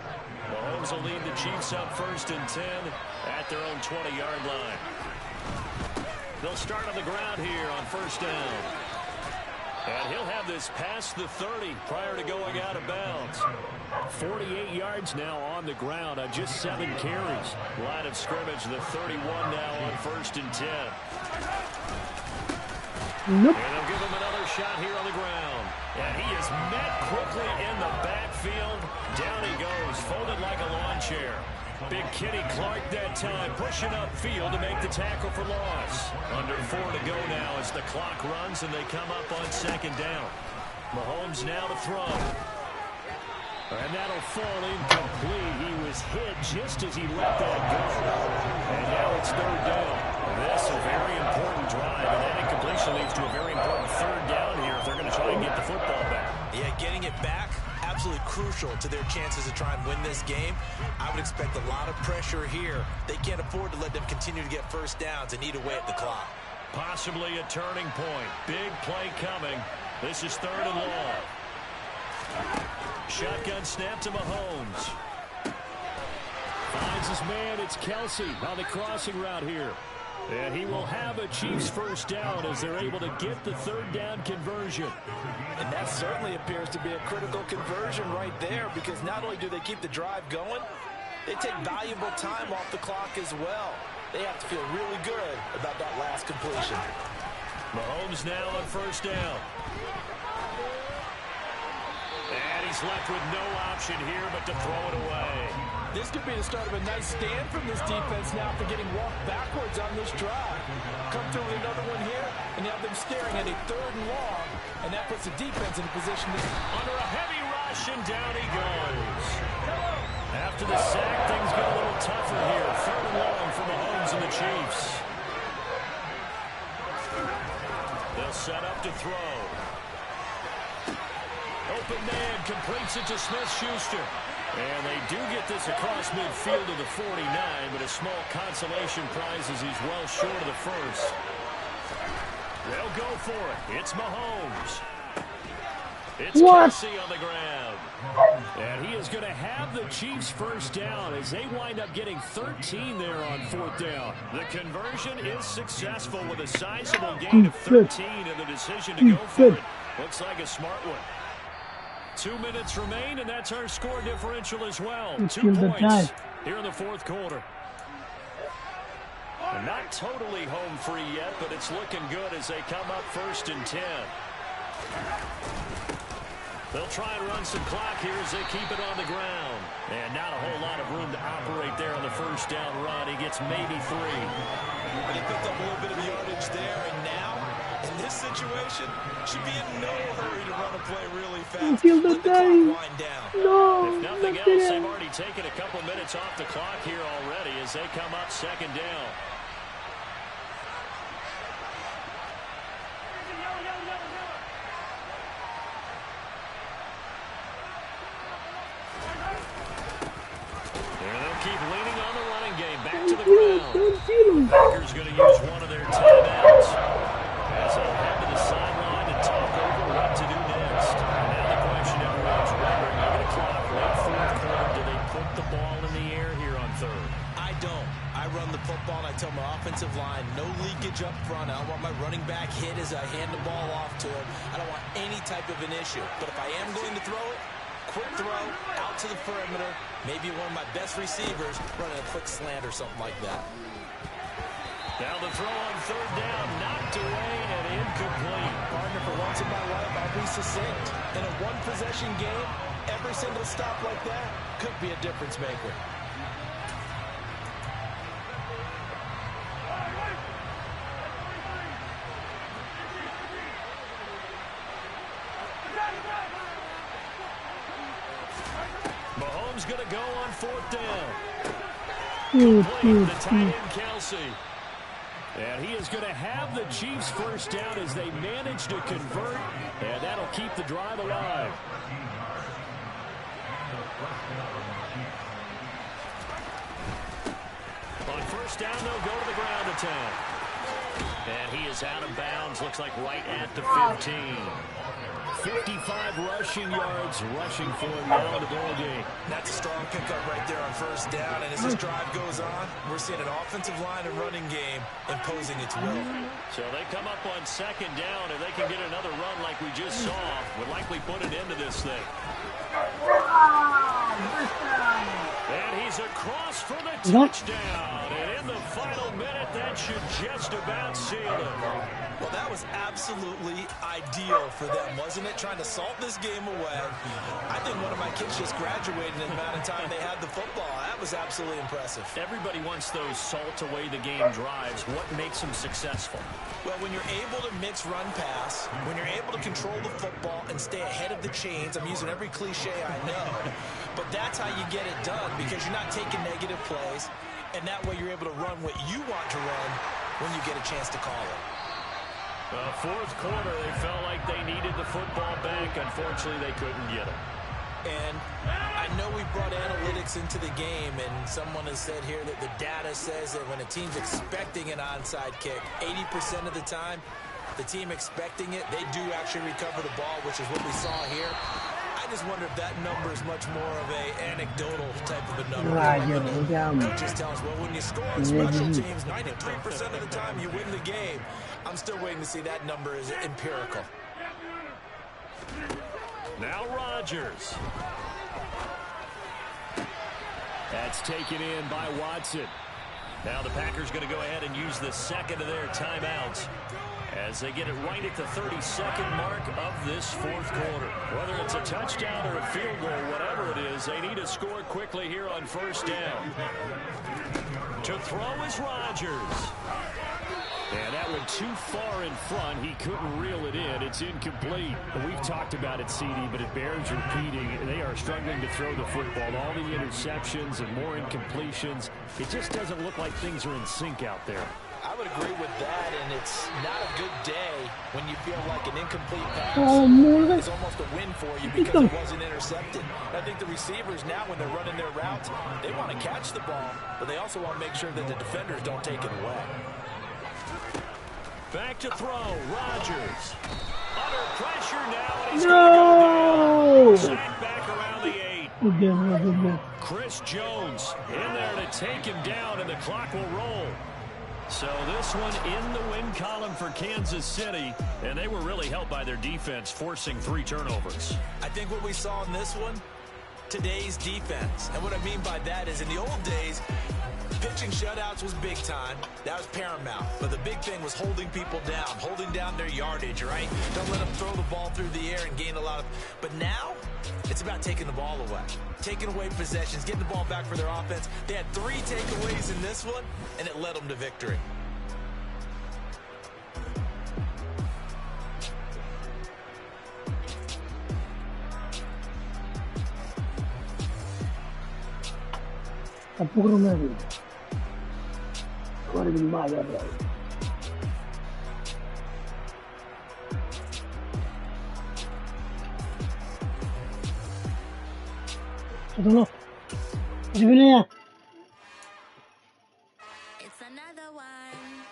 Mahomes will lead the Chiefs up 1st and 10 at their own 20-yard line. They'll start on the ground here on 1st down. And he'll have this past the 30 prior to going out of bounds. 48 yards now on the ground on just 7 carries. Line of scrimmage, the 31 now on 1st and 10. Nope. And they'll give him another shot here on the ground. And he is met quickly in the backfield. Down he goes, folded like a lawn chair. Big Kenny Clark that time, pushing upfield to make the tackle for loss. Under 4 to go now as the clock runs and they come up on 2nd down. Mahomes now to throw. And that'll fall incomplete. He was hit just as he let that go. And now it's 3rd down. This is a very important drive, and that incompletion leads to a very important 3rd down here if they're going to try and get the football back. Yeah, getting it back, absolutely crucial to their chances to try and win this game. I would expect a lot of pressure here. They can't afford to let them continue to get 1st downs and eat away at the clock. Possibly a turning point. Big play coming. This is 3rd and long. Shotgun snap to Mahomes. Finds his man. It's Kelsey on the crossing route here. And he will have a Chiefs first down as they're able to get the third down conversion. And that certainly appears to be a critical conversion right there, because not only do they keep the drive going, they take valuable time off the clock as well. They have to feel really good about that last completion. Mahomes now on first down. And he's left with no option here but to throw it away. This could be the start of a nice stand from this defense now for getting walked backwards on this drive. Come through with another one here, and you have them staring at a third and long, and that puts the defense in a position to... Under a heavy rush, and down he goes. After the sack, things get a little tougher here. Third and long for Mahomes and the Chiefs. They'll set up to throw. Open man completes it to Smith-Schuster. And they do get this across midfield to the 49, but a small consolation prize as he's well short of the first. They'll go for it. It's Mahomes. It's Kelsey on the ground. And he is going to have the Chiefs first down as they wind up getting 13 there on fourth down. The conversion is successful with a sizable gain of 13, and the decision to go for it looks like a smart one. 2 minutes remain, and that's our score differential as well. 2 points here in the fourth quarter. And not totally home free yet, but it's looking good as they come up 1st and 10. They'll try and run some clock here as they keep it on the ground. And not a whole lot of room to operate there on the first down run. He gets maybe 3. But he picked up a little bit of yardage there, and now, in this situation, should be in no hurry to run a play really fast. Let the clock wind down. If nothing else, they've already taken a couple minutes off the clock here already as they come up 2nd down. Keep leaning on the running game. Back to the ground. Packers going to use one of their timeouts as they'll head to the sideline and talk over what to do next. Now the question everyone's wondering, look at the clock, late fourth quarter, do they put the ball in the air here on third? I don't. I run the football and I tell my offensive line, no leakage up front. I don't want my running back hit as I hand the ball off to him. I don't want any type of an issue. But if I am going to throw it, quick throw out to the perimeter, maybe one of my best receivers running a quick slant or something like that. Now the throw on third down, knocked away and incomplete. Partner, for once in my life, I'll be succinct. In a one-possession game, every single stop like that could be a difference maker. Mahomes going to go on fourth down. Complete the tight end, Kelsey. And he is going to have the Chiefs first down as they manage to convert, and that'll keep the drive alive. On first down, they'll go to the ground attack. And he is out of bounds, looks like right at the 15. 55 rushing yards, rushing for him now in the ball game. That's a strong pickup right there on first down. And as this drive goes on, we're seeing an offensive line and running game imposing its will. So they come up on second down, and they can get another run like we just saw. Would likely put an end to this thing. And he's across for the touchdown. And in the final minute, that should just about seal it. Well, that was absolutely ideal for them, wasn't it? Trying to salt this game away. I think one of my kids just graduated in the amount of time they had the football. That was absolutely impressive. Everybody wants those salt away the game drives. What makes them successful? Well, when you're able to mix run pass, when you're able to control the football and stay ahead of the chains, I'm using every cliche I know, but that's how you get it done, because you're not taking negative plays, and that way you're able to run what you want to run when you get a chance to call it. Fourth quarter, they felt like they needed the football back. Unfortunately, they couldn't get it. And I know we brought analytics into the game, and someone has said here that the data says that when a team's expecting an onside kick, 80% of the time, the team expecting it, they do actually recover the ball, which is what we saw here. I just wonder if that number is much more of a anecdotal type of a number. Coaches tell us, well, when you score on special teams, 93% of the time you win the game. I'm still waiting to see that number is empirical. Now Rodgers. That's taken in by Watson. Now the Packers going to go ahead and use the second of their timeouts as they get it right at the 32nd mark of this fourth quarter. Whether it's a touchdown or a field goal, whatever it is, they need to score quickly here on first down. To throw is Rodgers. And that went too far in front. He couldn't reel it in. It's incomplete. We've talked about it, CD, but it bears repeating. They are struggling to throw the football. All the interceptions and more incompletions. It just doesn't look like things are in sync out there. I would agree with that, and it's not a good day when you feel like an incomplete pass is almost a win for you because it wasn't intercepted. I think the receivers now, when they're running their routes, they want to catch the ball, but they also want to make sure that the defenders don't take it away. Back to throw, Rodgers. Under pressure now, and he's going to go down. Sacked back around the 8. Chris Jones in there to take him down, and the clock will roll. So this one in the win column for Kansas City, and they were really helped by their defense, forcing 3 turnovers. I think what we saw in this one, today's defense. And what I mean by that is in the old days, pitching shutouts was big time. That was paramount. But the big thing was holding people down, holding down their yardage, right? Don't let them throw the ball through the air and gain a lot of... But now, it's about taking the ball away. Taking away possessions, getting the ball back for their offense. They had 3 takeaways in this one, and it led them to victory. It's another one.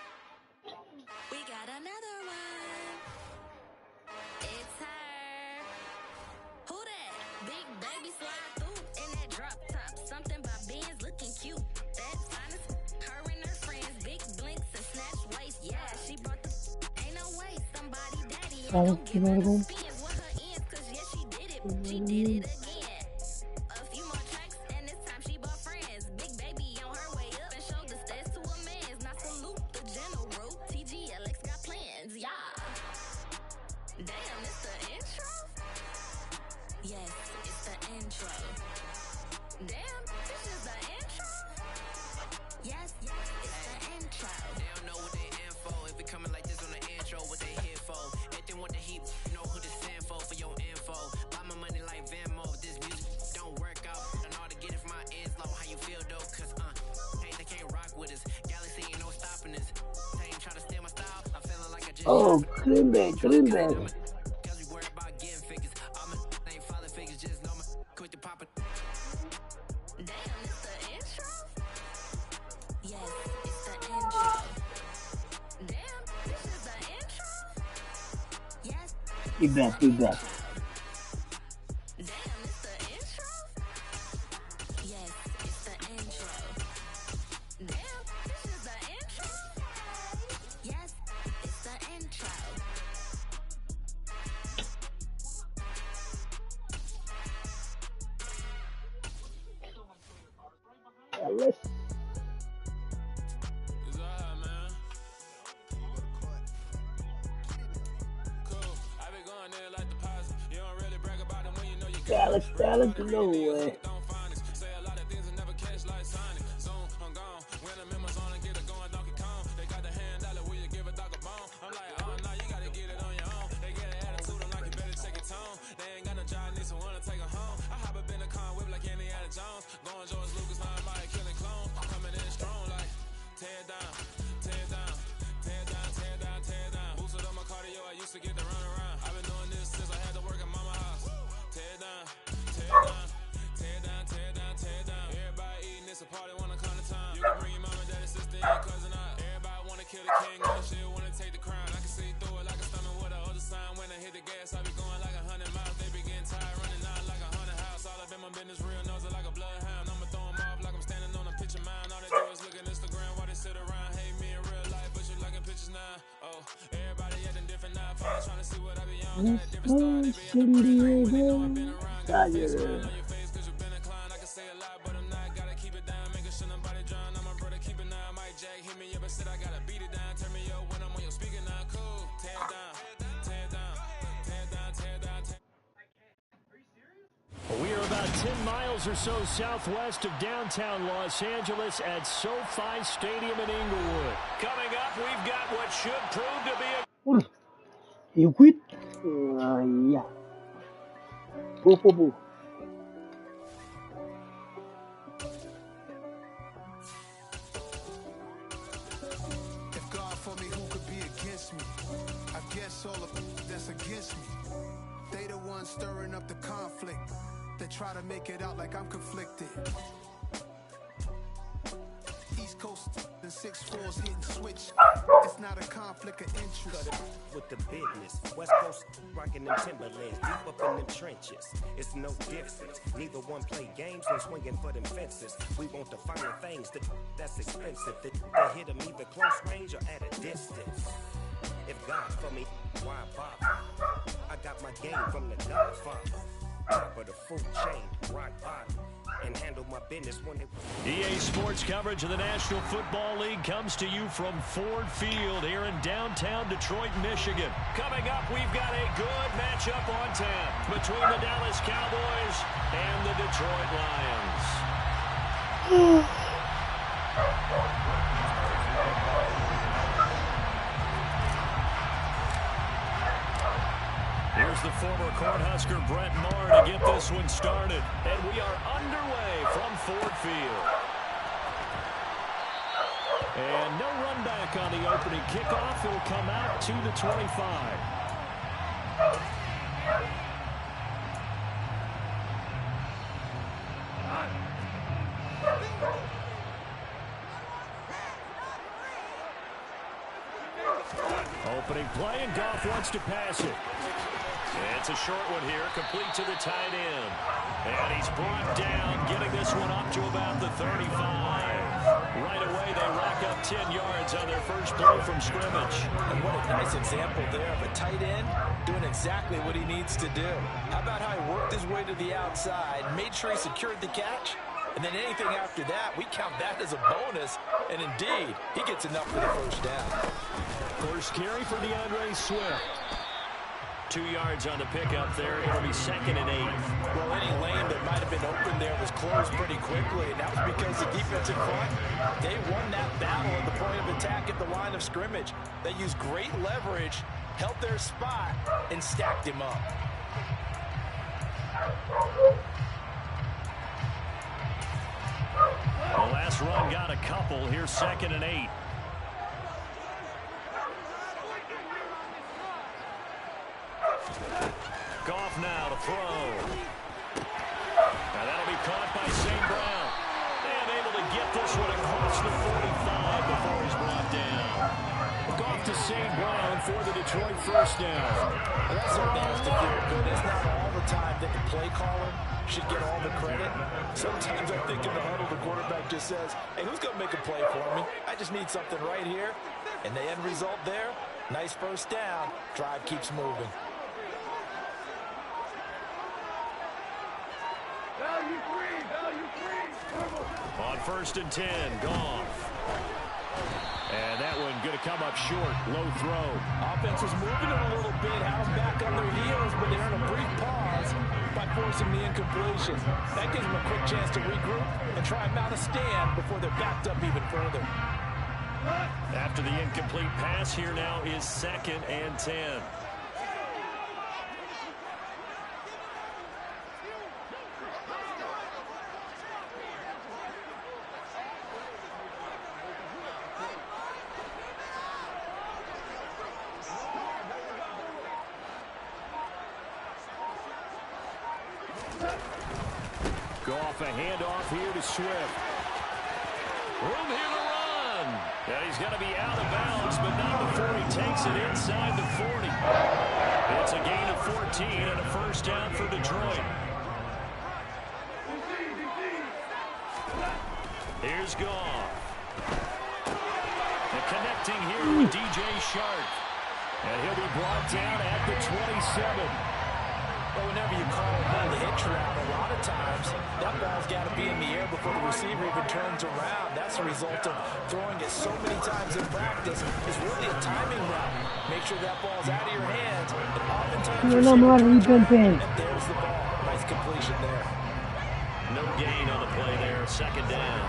We got another one. It's her. Who that? Big baby slide through in that drop top. Something about Benz looking cute. That's honest. Her and her friends, big blinks and snatch waist. Yeah, she brought the. Ain't no way somebody daddy. And don't give her no spins with her ends, 'cause yeah, she did it. She did it again. Oh, clean back. Be back. Alex, no way. Shit, wanna take the crown. I can see through it like a stomach with a other sign. When I hit the gas, I be going like 100 miles. They begin tired running out. business real, knows it like a bloodhound. I'ma throw them off like I'm standing on a pitch of mine. All they do is look at Instagram while they sit around. Hate me in real life, but you liking pictures now. Oh, everybody acting different now. Finally trying to see what I be on. Got a different style, they be at the pretty girl when they know I've been around. Got a face smile on your face cause you been inclined. I can say a lot, but I'm not. Gotta keep it down, making sure nobody drown. I'm a brother, keep it now. Mike Jack hit me up and said I gotta beat it down. Turn me up when I'm on your speaker now. Cool, tear it down, tear it down, tear it down, tear it down, tear it down. We are about 10 miles or so southwest of downtown Los Angeles at SoFi Stadium in Inglewood. Coming up, we've got what should prove to be a... Udah, you quit. Yeah. Go. If God for me, who could be against me? I guess all of that's against me. They the ones stirring up the conflict. They try to make it out like I'm conflicted. East Coast and 6'4's hitting switch. It's not a conflict of interest. With the business, West Coast rocking them Timberlands, deep up in them trenches. It's no difference. Neither one play games nor swinging for them fences. We want the finer things that's expensive. They hit them either close range or at a distance. If God for me, why bother? I got my game from the Godfather. Top of the food chain, rock bottom, and handle my business when it... EA Sports coverage of the National Football League comes to you from Ford Field here in downtown Detroit, Michigan. Coming up, we've got a good matchup on tap between the Dallas Cowboys and the Detroit Lions. Here's the former Cornhusker Brett Maher to get this one started. And we are underway from Ford Field. And no run back on the opening kickoff. It'll come out to the 25. Opening play, and Goff wants to pass it. It's a short one here, complete to the tight end. And he's brought down, getting this one up to about the 35. Right away, they rack up 10 yards on their first play from scrimmage. And what a nice example there of a tight end doing exactly what he needs to do. How about how he worked his way to the outside, made sure he secured the catch, and then anything after that, we count that as a bonus. And indeed, he gets enough for the first down. First carry for DeAndre Swift. 2 yards on the pickup there. It'll be 2nd and 8. Well, any lane that might have been open there was closed pretty quickly, and that was because the defensive front, they won that battle at the point of attack at the line of scrimmage. They used great leverage, held their spot, and stacked him up. The last run got a couple. Here's 2nd and 8. Goff now to throw. Now that'll be caught by St. Brown. And able to get this one across the 45 before he's brought down. Goff to St. Brown for the Detroit first down. And that certainly has to feel good. It's not all the time that the play caller should get all the credit. Sometimes I think in the huddle, the quarterback just says, hey, who's going to make a play for me? I just need something right here. And the end result there, nice first down. Drive keeps moving. On 1st and 10, Goff. And that one going to come up short, low throw. Offense was moving it a little bit, how's back on their heels, but they're in a brief pause by forcing the incompletion. That gives them a quick chance to regroup and try and mount a stand before they're backed up even further. After the incomplete pass, here now is 2nd and 10. Goff, a handoff here to Swift. Room here to run. And he's going to be out of bounds, but not before he takes it inside the 40. It's a gain of 14 and a first down for Detroit. Here's Goff. And connecting here with DJ Shark. And he'll be brought down at the 27. Well, whenever you call a ball the hitch route, a lot of times that ball's got to be in the air before the receiver even turns around. That's a result of throwing it so many times in practice. It's really a timing route. Make sure that ball's out of your hands. And oftentimes and there's the ball. Nice completion there. No gain on the play there. Second down.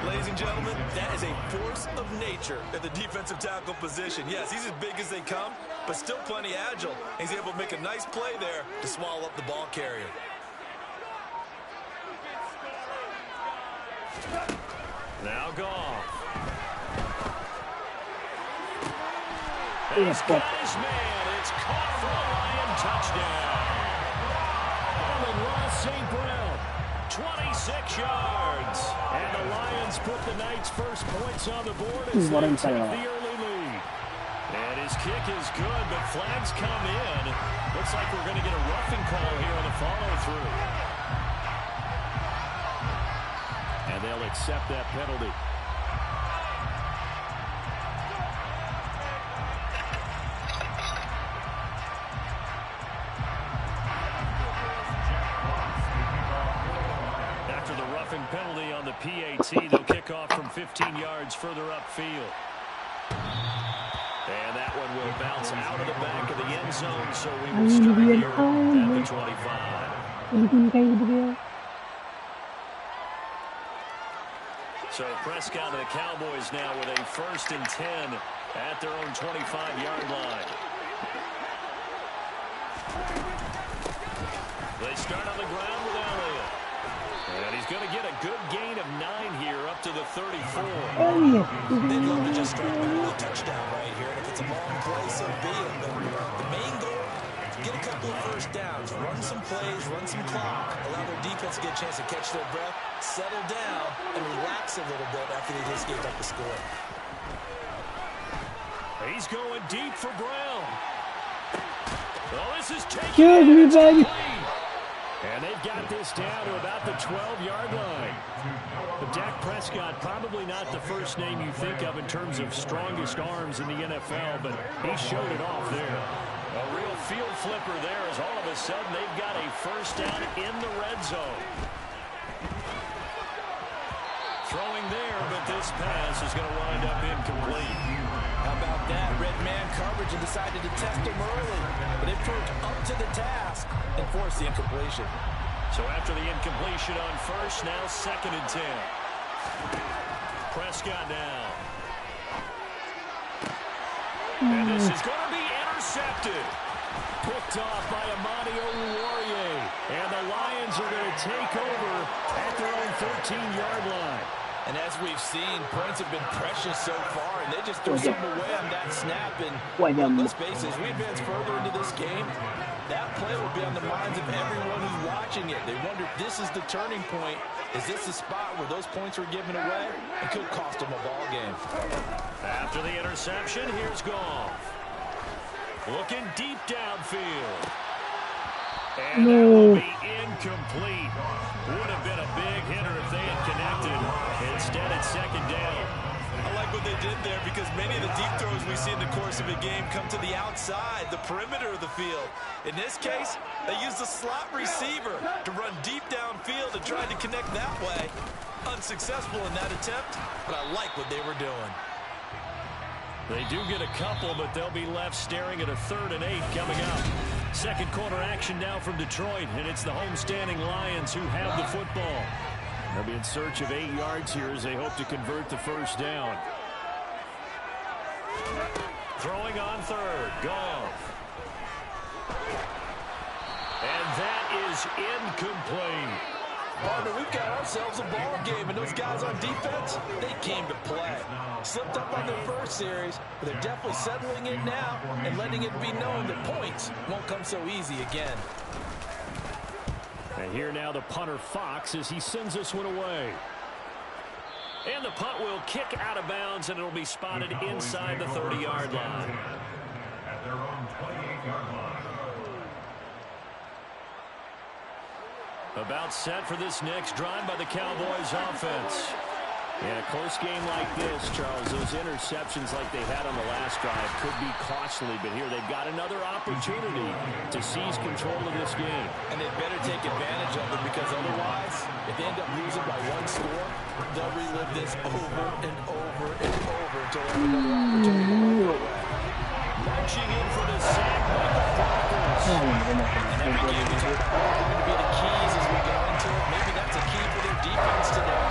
Ladies and gentlemen, that is a force of nature at the defensive tackle position. Yes, he's as big as they come, but still plenty agile. He's able to make a nice play there to swallow up the ball carrier. Now Goff. He's got his man. It's caught for a Lion touchdown. Ross St. Brown, 26 yards. And the Lions put the Knights' first points on the board as they take the early lead. And his kick is good, but flags come in. Looks like we're going to get a roughing call here on the follow-through. And they'll accept that penalty. After the roughing penalty on the PAT, they'll kick off from 15 yards further upfield. And that one will bounce out of the back of the end zone, so we will start here at the 25. So Prescott and the Cowboys now with a 1st and 10 at their own 25-yard line. They start on the ground with Elliott. And he's going to get a good gain of 9 here up to the 34. They'd love to just strike back with a touchdown right here. And if it's a long play, so be it. But the main goal, get a couple of first downs, run some plays, run some clock, allow their defense to get a chance to catch their breath, settle down, and relax a little bit after they just gave up the score. He's going deep for Brown. Well, this is taking and they've got this down to about the 12-yard line. But Dak Prescott, probably not the first name you think of in terms of strongest arms in the NFL, but he showed it off there. A real field flipper there as all of a sudden they've got a first down in the red zone. Throwing there, but this pass is going to wind up incomplete. How about that? Red man coverage and decided to test him early. But it proved up to the task and forced the incompletion. So after the incompletion on first, now 2nd and 10. Prescott down. And this is going to be intercepted. Picked off by Amani Oruwariye. And the Lions are going to take over at their own 13-yard line. And as we've seen, points have been precious so far, and they just threw something away on that snap. And let's face it, as we advance further into this game, that play will be on the minds of everyone who's watching it. They wonder if this is the turning point. Is this the spot where those points were given away? It could cost them a ball game. After the interception, here's Goff. Looking deep downfield. And that will be incomplete. Would have been a big hitter if they had connected. Instead, it's 2nd down. I like what they did there because many of the deep throws we see in the course of a game come to the outside, the perimeter of the field. In this case, they used the slot receiver to run deep downfield and tried to connect that way. Unsuccessful in that attempt, but I like what they were doing. They do get a couple, but they'll be left staring at a 3rd and 8 coming up. Second quarter action now from Detroit, and it's the homestanding Lions who have the football. They'll be in search of 8 yards here as they hope to convert the first down. Throwing on 3rd, Goff. And that is incomplete. Partner, we've got ourselves a ball game, and those guys on defense, they came to play. Slipped up on their first series, but they're definitely settling in now and letting it be known that points won't come so easy again. And here now the punter Fox as he sends this one away. And the punt will kick out of bounds, and it'll be spotted inside the 30-yard line. At their own 28-yard line. About set for this next drive by the Cowboys offense. In a close game like this, Charles, those interceptions like they had on the last drive could be costly, but here they've got another opportunity to seize control of this game. And they better take advantage of it, because otherwise, if they end up losing by one score, they'll relive this over and over and over until they have another opportunity to work their way. Marching in for the sack by the Packers. And every game we talk about are going to be the keys as we go into it. Maybe that's a key for their defense today.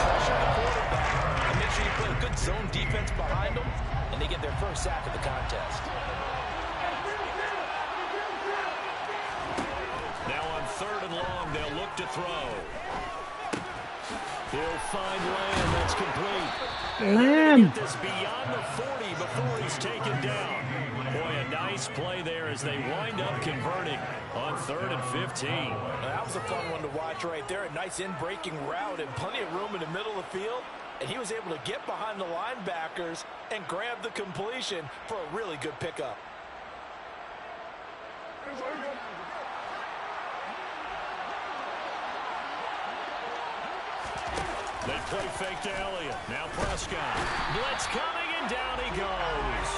Pressure the quarterback and make sure you play a good zone defense behind them, and they get their first sack of the contest. Now on 3rd and long, they'll look to throw. He'll find Lamb. That's complete. Lamb. Get this beyond the 40 before he's taken down. Boy, a nice play there as they wind up converting on 3rd and 15. That was a fun one to watch right there. A nice in-breaking route and plenty of room in the middle of the field. And he was able to get behind the linebackers and grab the completion for a really good pickup. They play fake to Elliott. Now Prescott. Blitz coming, and down he goes.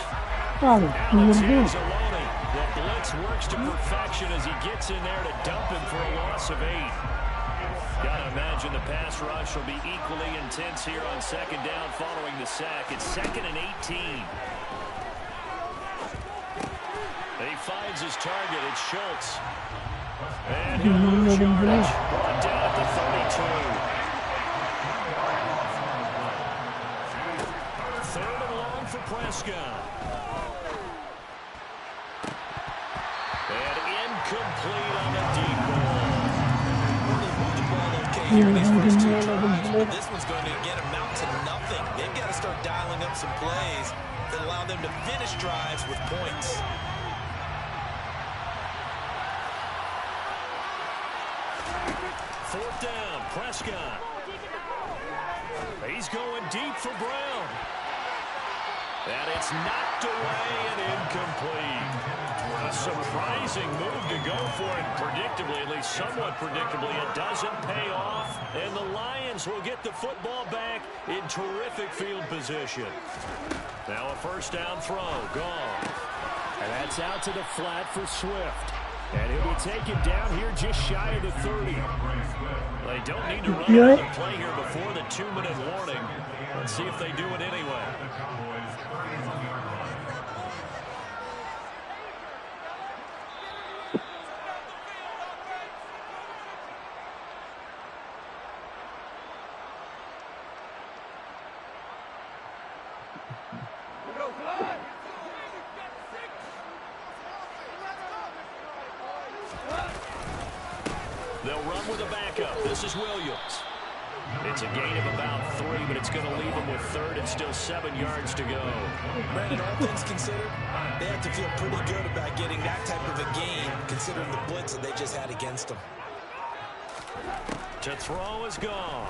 Alexander Maloney. The blitz works to perfection as he gets in there to dump him for a loss of 8. Gotta imagine the pass rush will be equally intense here on 2nd down following the sack. It's 2nd and 18. He finds his target. It's Schultz. And he'll lose yardage. Brought down at the 32. 3rd and long for Prescott. And incomplete on the deep ball. They moved the ball okay here in these first 2 drives, but this one's going to get them out to nothing. They've got to start dialing up some plays that allow them to finish drives with points. Fourth down, Prescott. He's going deep for Brown. And it's knocked away and incomplete. A surprising move to go for it. Predictably, at least somewhat predictably, it doesn't pay off. And the Lions will get the football back in terrific field position. Now a 1st down throw, gone. And that's out to the flat for Swift. And he'll be taken down here just shy of the 30. They don't need to run another play here before the 2-minute warning. Let's see if they do it anyway. They'll run with a backup. This is Williams. It's a gain of about 3, but it's going to leave them with 3rd and still 7 yards to go. Brandon, all things considered, they have to feel pretty good about getting that type of a gain, considering the blitz that they just had against them. To throw is gone.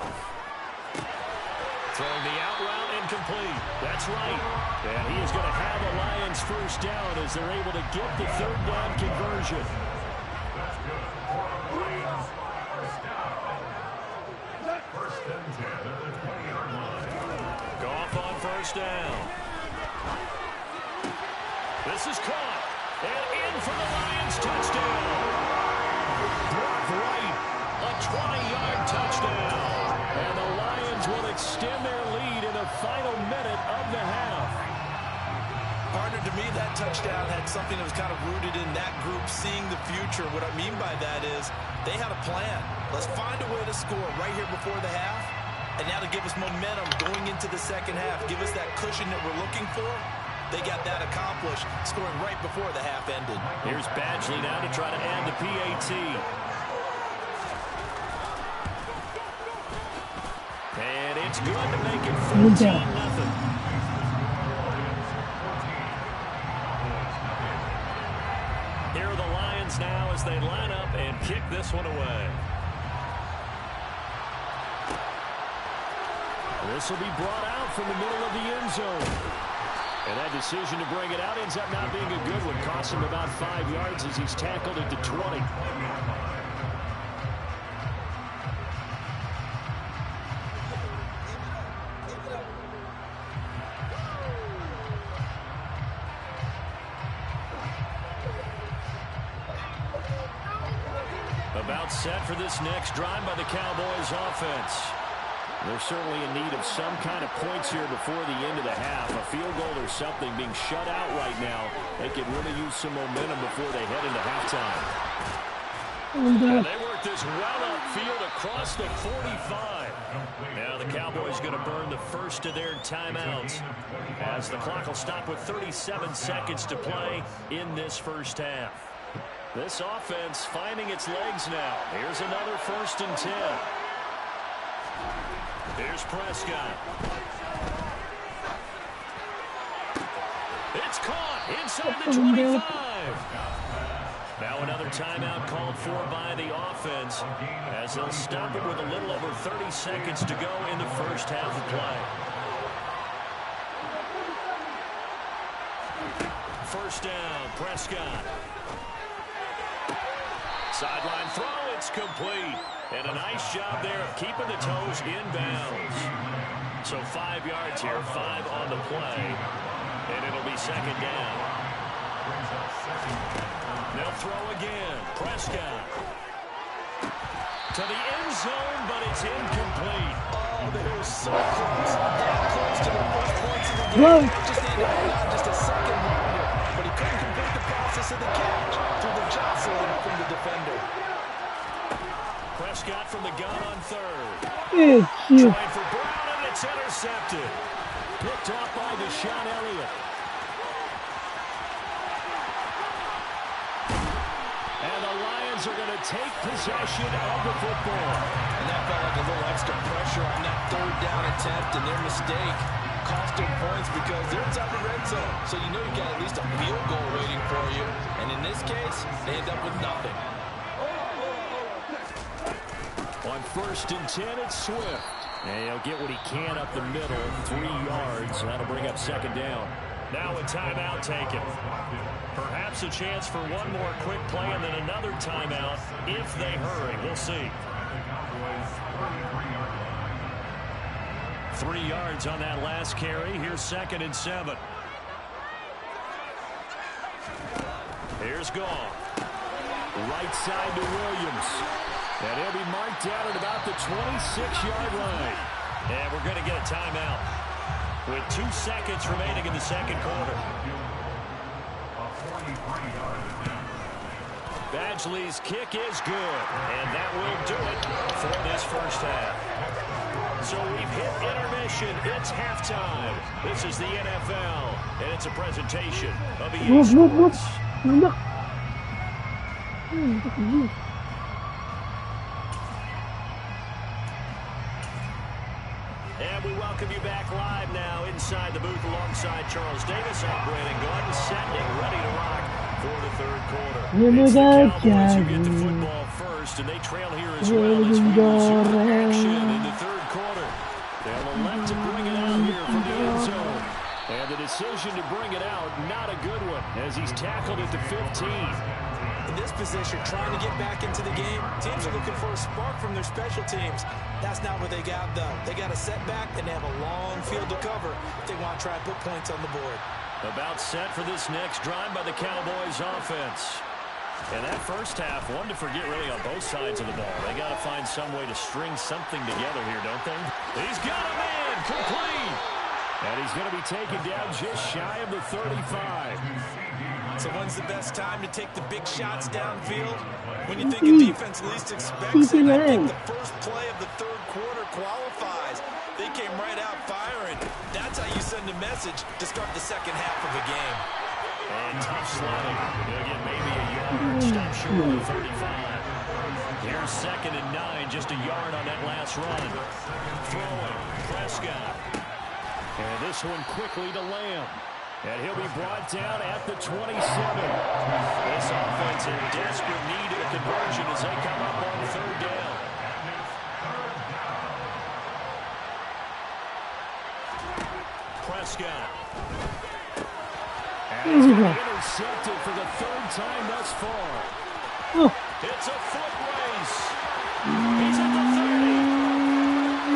Throwing the out route incomplete. That's right. And he is going to have the Lions 1st down as they're able to get the 3rd down conversion. Goff on 1st down. This is caught. And in for the Lions touchdown. Brock Wright, a 20-yard touchdown. And the Lions will extend their lead in the final minute of the half. Partner, to me, that touchdown had something that was kind of rooted in that group seeing the future. What I mean by that is they had a plan. Let's find a way to score right here before the half. And now to give us momentum going into the 2nd half, give us that cushion that we're looking for. They got that accomplished, scoring right before the half ended. Here's Badgley now to try to add the PAT. And it's good to make it 14-0. Here are the Lions now as they line up and kick this one away. This will be brought out from the middle of the end zone. And that decision to bring it out ends up not being a good one. Costs him about 5 yards as he's tackled at the 20. About set for this next drive by the Cowboys offense. They're certainly in need of some kind of points here before the end of the half. A field goal or something being shut out right now. They could really use some momentum before they head into halftime. And they work this well upfield across the 45. Now the Cowboys going to burn the first of their timeouts as the clock will stop with 37 seconds to play in this first half. This offense finding its legs now. Here's another 1st and 10. Here's Prescott. It's caught inside the 25. Now another timeout called for by the offense as they'll stop it with a little over 30 seconds to go in the first half of play. First down, Prescott. Sideline throw, it's complete. And a nice job there of keeping the toes in bounds. So 5 yards here, 5 on the play. And it'll be second down. They'll throw again. Prescott. To the end zone, but it's incomplete. Oh, they were so close. That close to the first points of the game. Just needed just a second longer. But he couldn't complete the process of the catch through the jostling from the defender. Prescott from the gun on 3rd. Trying for Brown, and it's intercepted. Picked off by Deshaun Elliott. And the Lions are going to take possession of the football. And that felt like a little extra pressure on that 3rd down attempt, and their mistake cost them points because they're inside the red zone. So you know you got at least a field goal waiting for you. And in this case, they end up with nothing. On 1st and 10, it's Swift. And he'll get what he can up the middle, 3 yards. That'll bring up second down. Now a timeout taken. Perhaps a chance for one more quick play and then another timeout if they hurry. We'll see. 3 yards on that last carry. Here's 2nd and 7. Here's Goff. Right side to Williams. And he'll be marked down at about the 26-yard line. And we're going to get a timeout with 2 seconds remaining in the second quarter. Badgley's kick is good. And that will do it for this first half. So we've hit intermission. It's halftime. This is the NFL. And it's a presentation of EA Sports. And we welcome you back live now inside the booth alongside Charles Davis. I'm Brandon Gordon, setting ready to rock for the third quarter. It's the Cowboys who get the football first, and they trail here as well as we resume action in the third quarter. They'll elect to bring it out here from the end zone. And the decision to bring it out, not a good one, as he's tackled at the 15. In this position, trying to get back into the game, teams are looking for a spark from their special teams. That's not what they got, though. They got a setback, and they have a long field to cover if they want to try to put points on the board. About set for this next drive by the Cowboys offense. And that first half, one to forget really on both sides of the ball. They got to find some way to string something together here, don't they? He's got a man, complete. And he's going to be taken down just shy of the 35. So when's the best time to take the big shots downfield? When you think a defense least expects it. I think the first play of the third quarter qualifies. They came right out firing. That's how you send a message to start the second half of a game. And tough sledding. They'll get maybe a yard. Stop short of the 35. Here's 2nd and 9. Just a yard on that last run. Throwing. Prescott. And this one quickly to Lamb. And he'll be brought down at the 27. This offense in desperate need of a conversion as they come up on 3rd down. Prescott. And he's intercepted for the 3rd time thus far. It's a foot race. He's at the 30.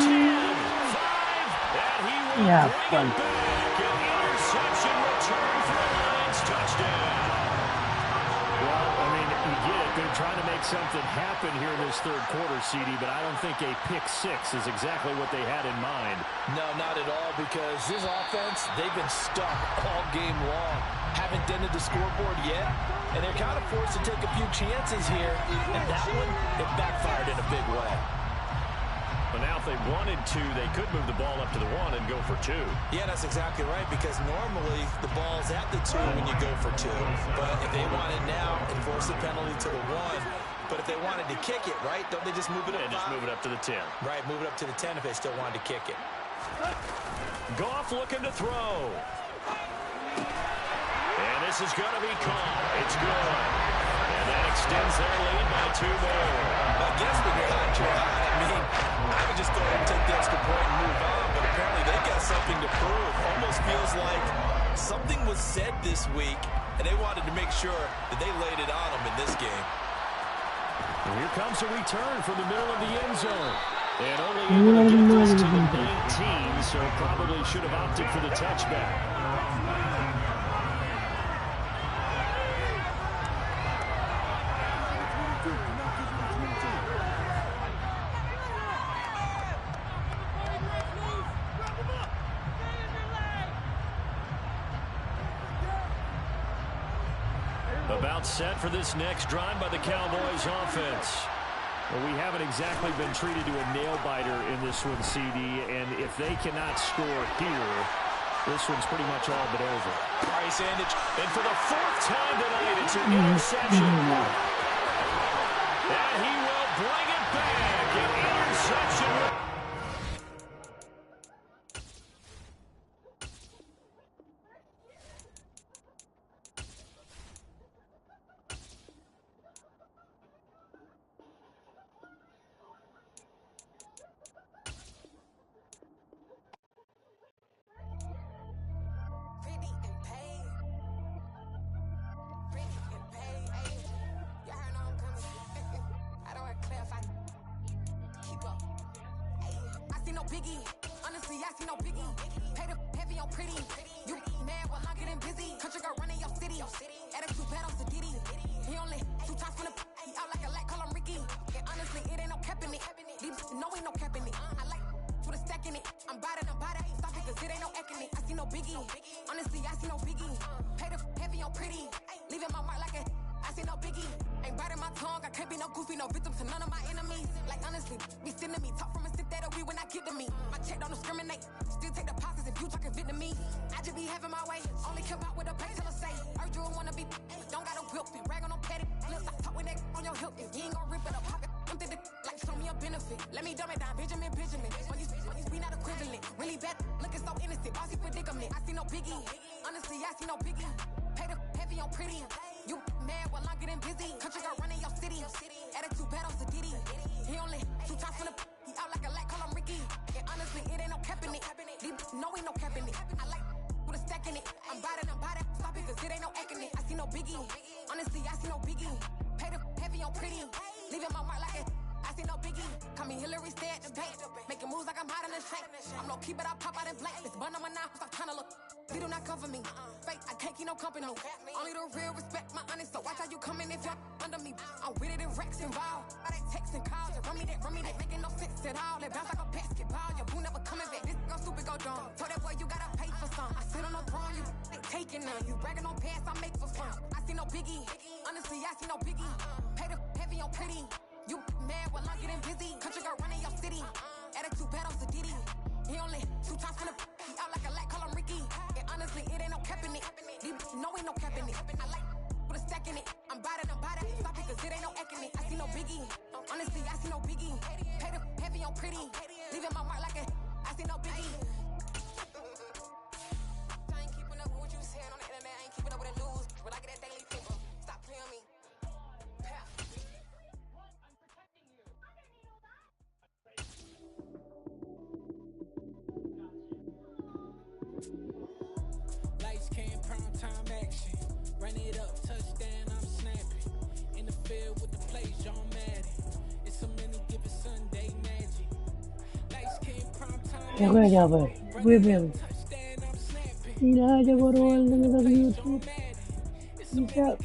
10, 5, and he will bring it back. Interception return for the Lions touchdown. Well, I mean, you get it. They're trying to make something happen here in this third quarter, CD, but I don't think a pick six is exactly what they had in mind. No, not at all, because this offense, they've been stuck all game long. Haven't dented the scoreboard yet, and they're kind of forced to take a few chances here, and that one, it backfired in a big way. But now if they wanted to, they could move the ball up to the 1 and go for 2. Yeah, that's exactly right, because normally the ball's at the 2 when you go for 2. But if they want it now, enforce the penalty to the 1. But if they wanted to kick it, right, don't they just move it up? Yeah, just move it up to the 10. Right, move it up to the 10 if they still wanted to kick it. Goff looking to throw. And this is going to be caught. It's good. And that extends their lead by 2 more. I guess when you're hot, you're hot. I mean, I would just go ahead and take the extra point and move on, but apparently they got something to prove. Almost feels like something was said this week, and they wanted to make sure that they laid it on them in this game. And here comes a return from the middle of the end zone. And only able to get this to the 19, so probably should have opted for the touchback. About set for this next drive by the Cowboys offense. Well, we haven't exactly been treated to a nail-biter in this one, CD, and if they cannot score here, this one's pretty much all but over. Price Sandage, and for the 4th time tonight, it's an interception. And he will bring it back. An interception. Jaga jaga, gue bel. Ini aja baru dengan YouTube. Bisa.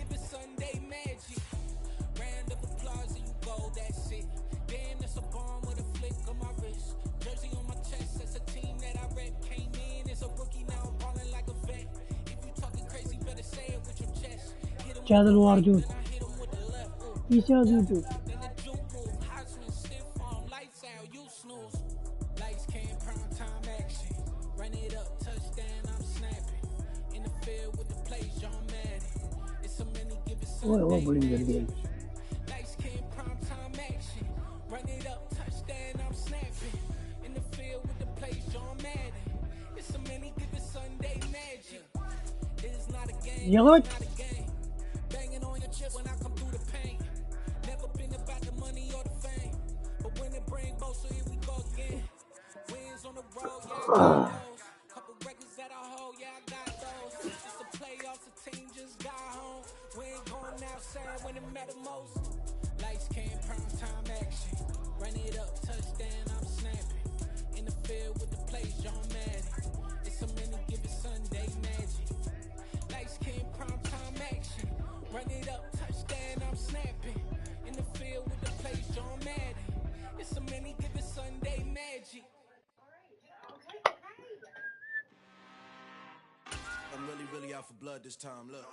Channel War Jude. Isha Jude. Oh, pretty good game. Yacht. I'm really out for blood this time. Look.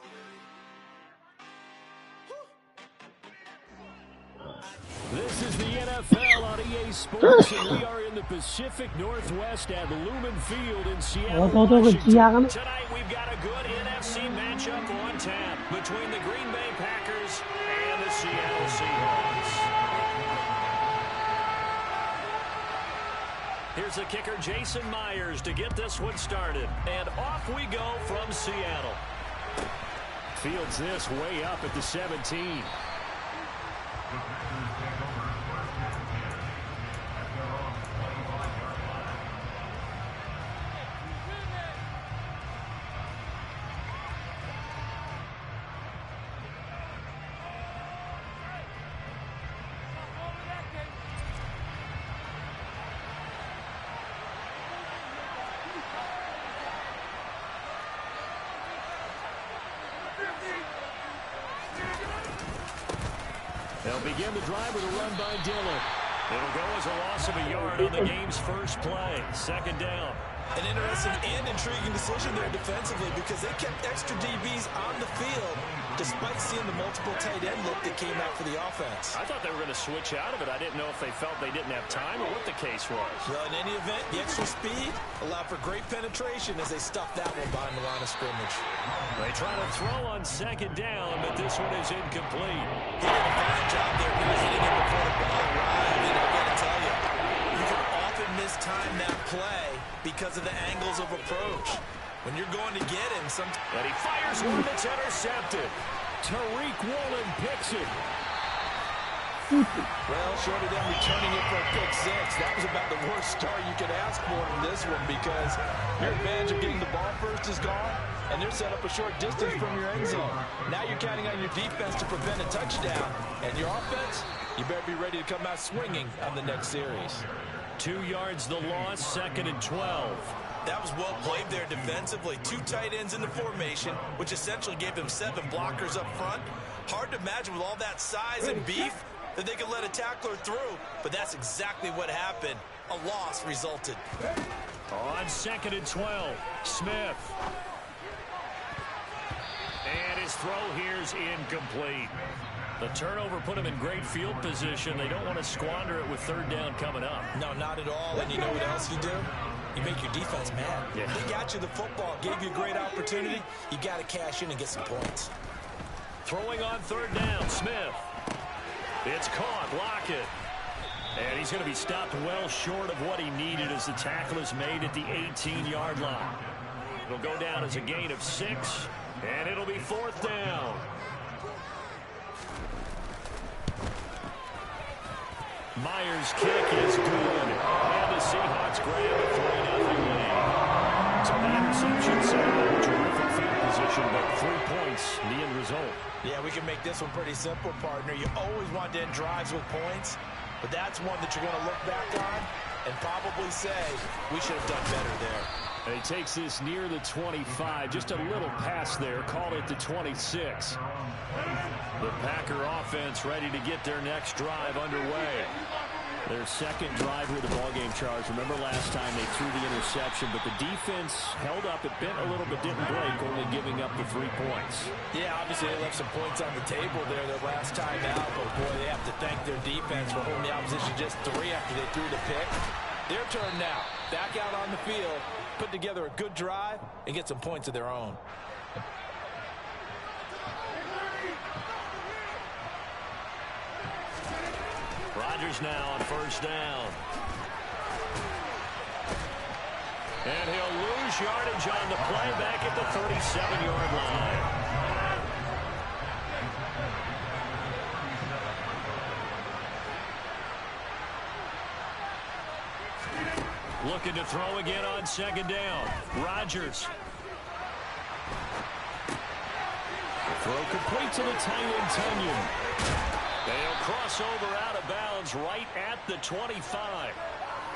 This is the NFL on EA Sports, and we are in the Pacific Northwest at Lumen Field in Seattle, Washington. Tonight we've got a good NFC matchup on tap between the Green Bay Packers and the Seattle Seahawks. Here's the kicker, Jason Myers, to get this one started. And off we go from Seattle. Fields this way up at the 17. They'll begin the drive with a run by Dillon. It'll go as a loss of a yard on the game's first play. Second down. An interesting and intriguing decision there defensively because they kept extra DBs on the field despite seeing the multiple tight end look that came out for the offense. I thought they were going to switch out of it. I didn't know if they felt they didn't have time or what the case was. Well, in any event, the extra speed allowed for great penetration as they stuffed that one behind the line of scrimmage. They try to throw on second down, but this one is incomplete. He did a fine job there, guys, hitting it before the ball arrived. And I got to tell you, you can often mistime that play because of the angles of approach. When you're going to get him, and he fires one that's intercepted. Tariq Woolen picks it. Well, short of them returning it for a pick six, that was about the worst start you could ask for in this one because your advantage of getting the ball first is gone, and they're set up a short distance from your end zone. Now you're counting on your defense to prevent a touchdown, and your offense, you better be ready to come out swinging on the next series. 2 yards the loss, 2nd and 12. That was well played there defensively. 2 tight ends in the formation, which essentially gave them 7 blockers up front. Hard to imagine with all that size and beef that they could let a tackler through, but that's exactly what happened. A loss resulted. On 2nd and 12, Smith. And his throw here's incomplete. The turnover put him in great field position. They don't want to squander it with 3rd down coming up. No, not at all. And you know what else you do? You make your defense mad. Yeah. They got you the football, gave you a great opportunity. You got to cash in and get some points. Throwing on 3rd down, Smith. It's caught, Lockett. And he's going to be stopped well short of what he needed as the tackle is made at the 18-yard line. It'll go down as a gain of 6, and it'll be 4th down. Myers' kick is good, and the Seahawks grab a 3-0 lead. So the interception set up a terrific field position, but 3 points, the end result. Yeah, we can make this one pretty simple, partner. You always want to end drives with points, but that's one that you're going to look back on and probably say, we should have done better there. And he takes this near the 25, just a little pass there, call it the 26. The Packer offense ready to get their next drive underway. Their second drive with the ballgame, Charles. Remember last time they threw the interception, but the defense held up. It bent a little but didn't break, only giving up the 3 points. Yeah, obviously they left some points on the table there their last time out, but boy, they have to thank their defense for holding the opposition just 3 after they threw the pick. Their turn now. Back out on the field, put together a good drive, and get some points of their own. Rodgers now on first down. And he'll lose yardage on the play back at the 37-yard line. Looking to throw again on second down. Rodgers. Throw complete to the tight end, Tunyon. They'll cross over out of bounds right at the 25.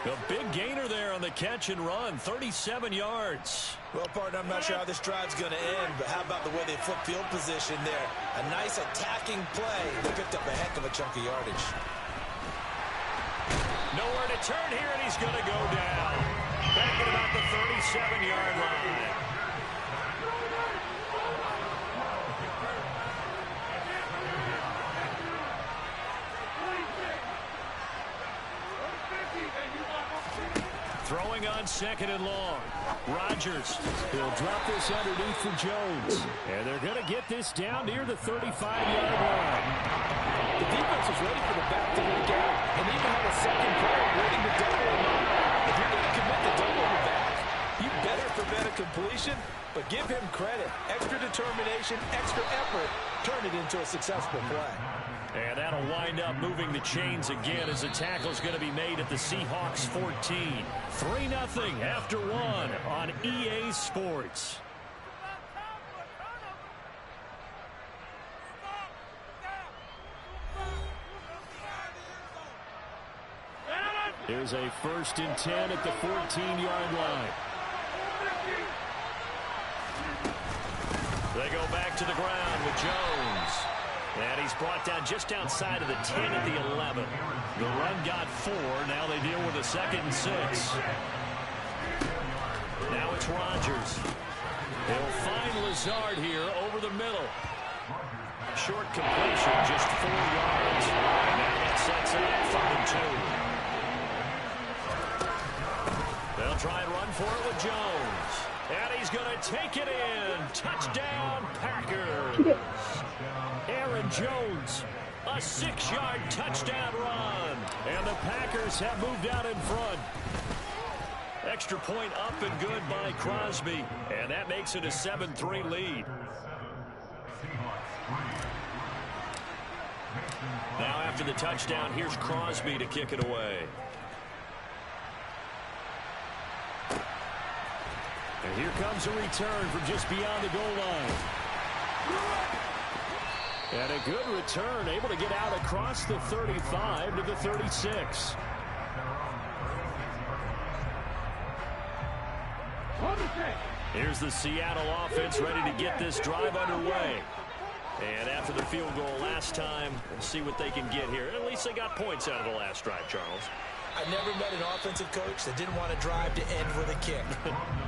A big gainer there on the catch and run, 37 yards. Well, partner, I'm not sure how this drive's going to end, but how about the way they flip field position there? A nice attacking play. They picked up a heck of a chunk of yardage. Nowhere to turn here, and he's going to go down. Back at about the 37-yard line. Throwing on second and long. Rodgers. He'll drop this underneath for Jones. And they're going to get this down near the 35-yard line. The defense was ready for the back to make out and even had a second player waiting to double him up. If you're going to commit to doubling the back, you better prevent a completion, but give him credit. Extra determination, extra effort, turn it into a successful play. And that'll wind up moving the chains again as the tackle's going to be made at the Seahawks 14. 3-0 after 1 on EA Sports. Here's a 1st and 10 at the 14-yard line. They go back to the ground with Jones. And he's brought down just outside of the 10 at the 11. The run got 4. Now they deal with a 2nd and 6. Now it's Rodgers. They'll find Lazard here over the middle. Short completion, just 4 yards. And now that sets it up 3rd and 2. They'll try and run for it with Jones. And he's going to take it in. Touchdown, Packers. Aaron Jones, a 6-yard touchdown run. And the Packers have moved out in front. Extra point up and good by Crosby. And that makes it a 7-3 lead. Now after the touchdown, here's Crosby to kick it away. And here comes a return from just beyond the goal line. And a good return, able to get out across the 35 to the 36. Here's the Seattle offense ready to get this drive underway. And after the field goal last time, we'll see what they can get here. At least they got points out of the last drive, Charles. I never met an offensive coach that didn't want to drive to end with a kick.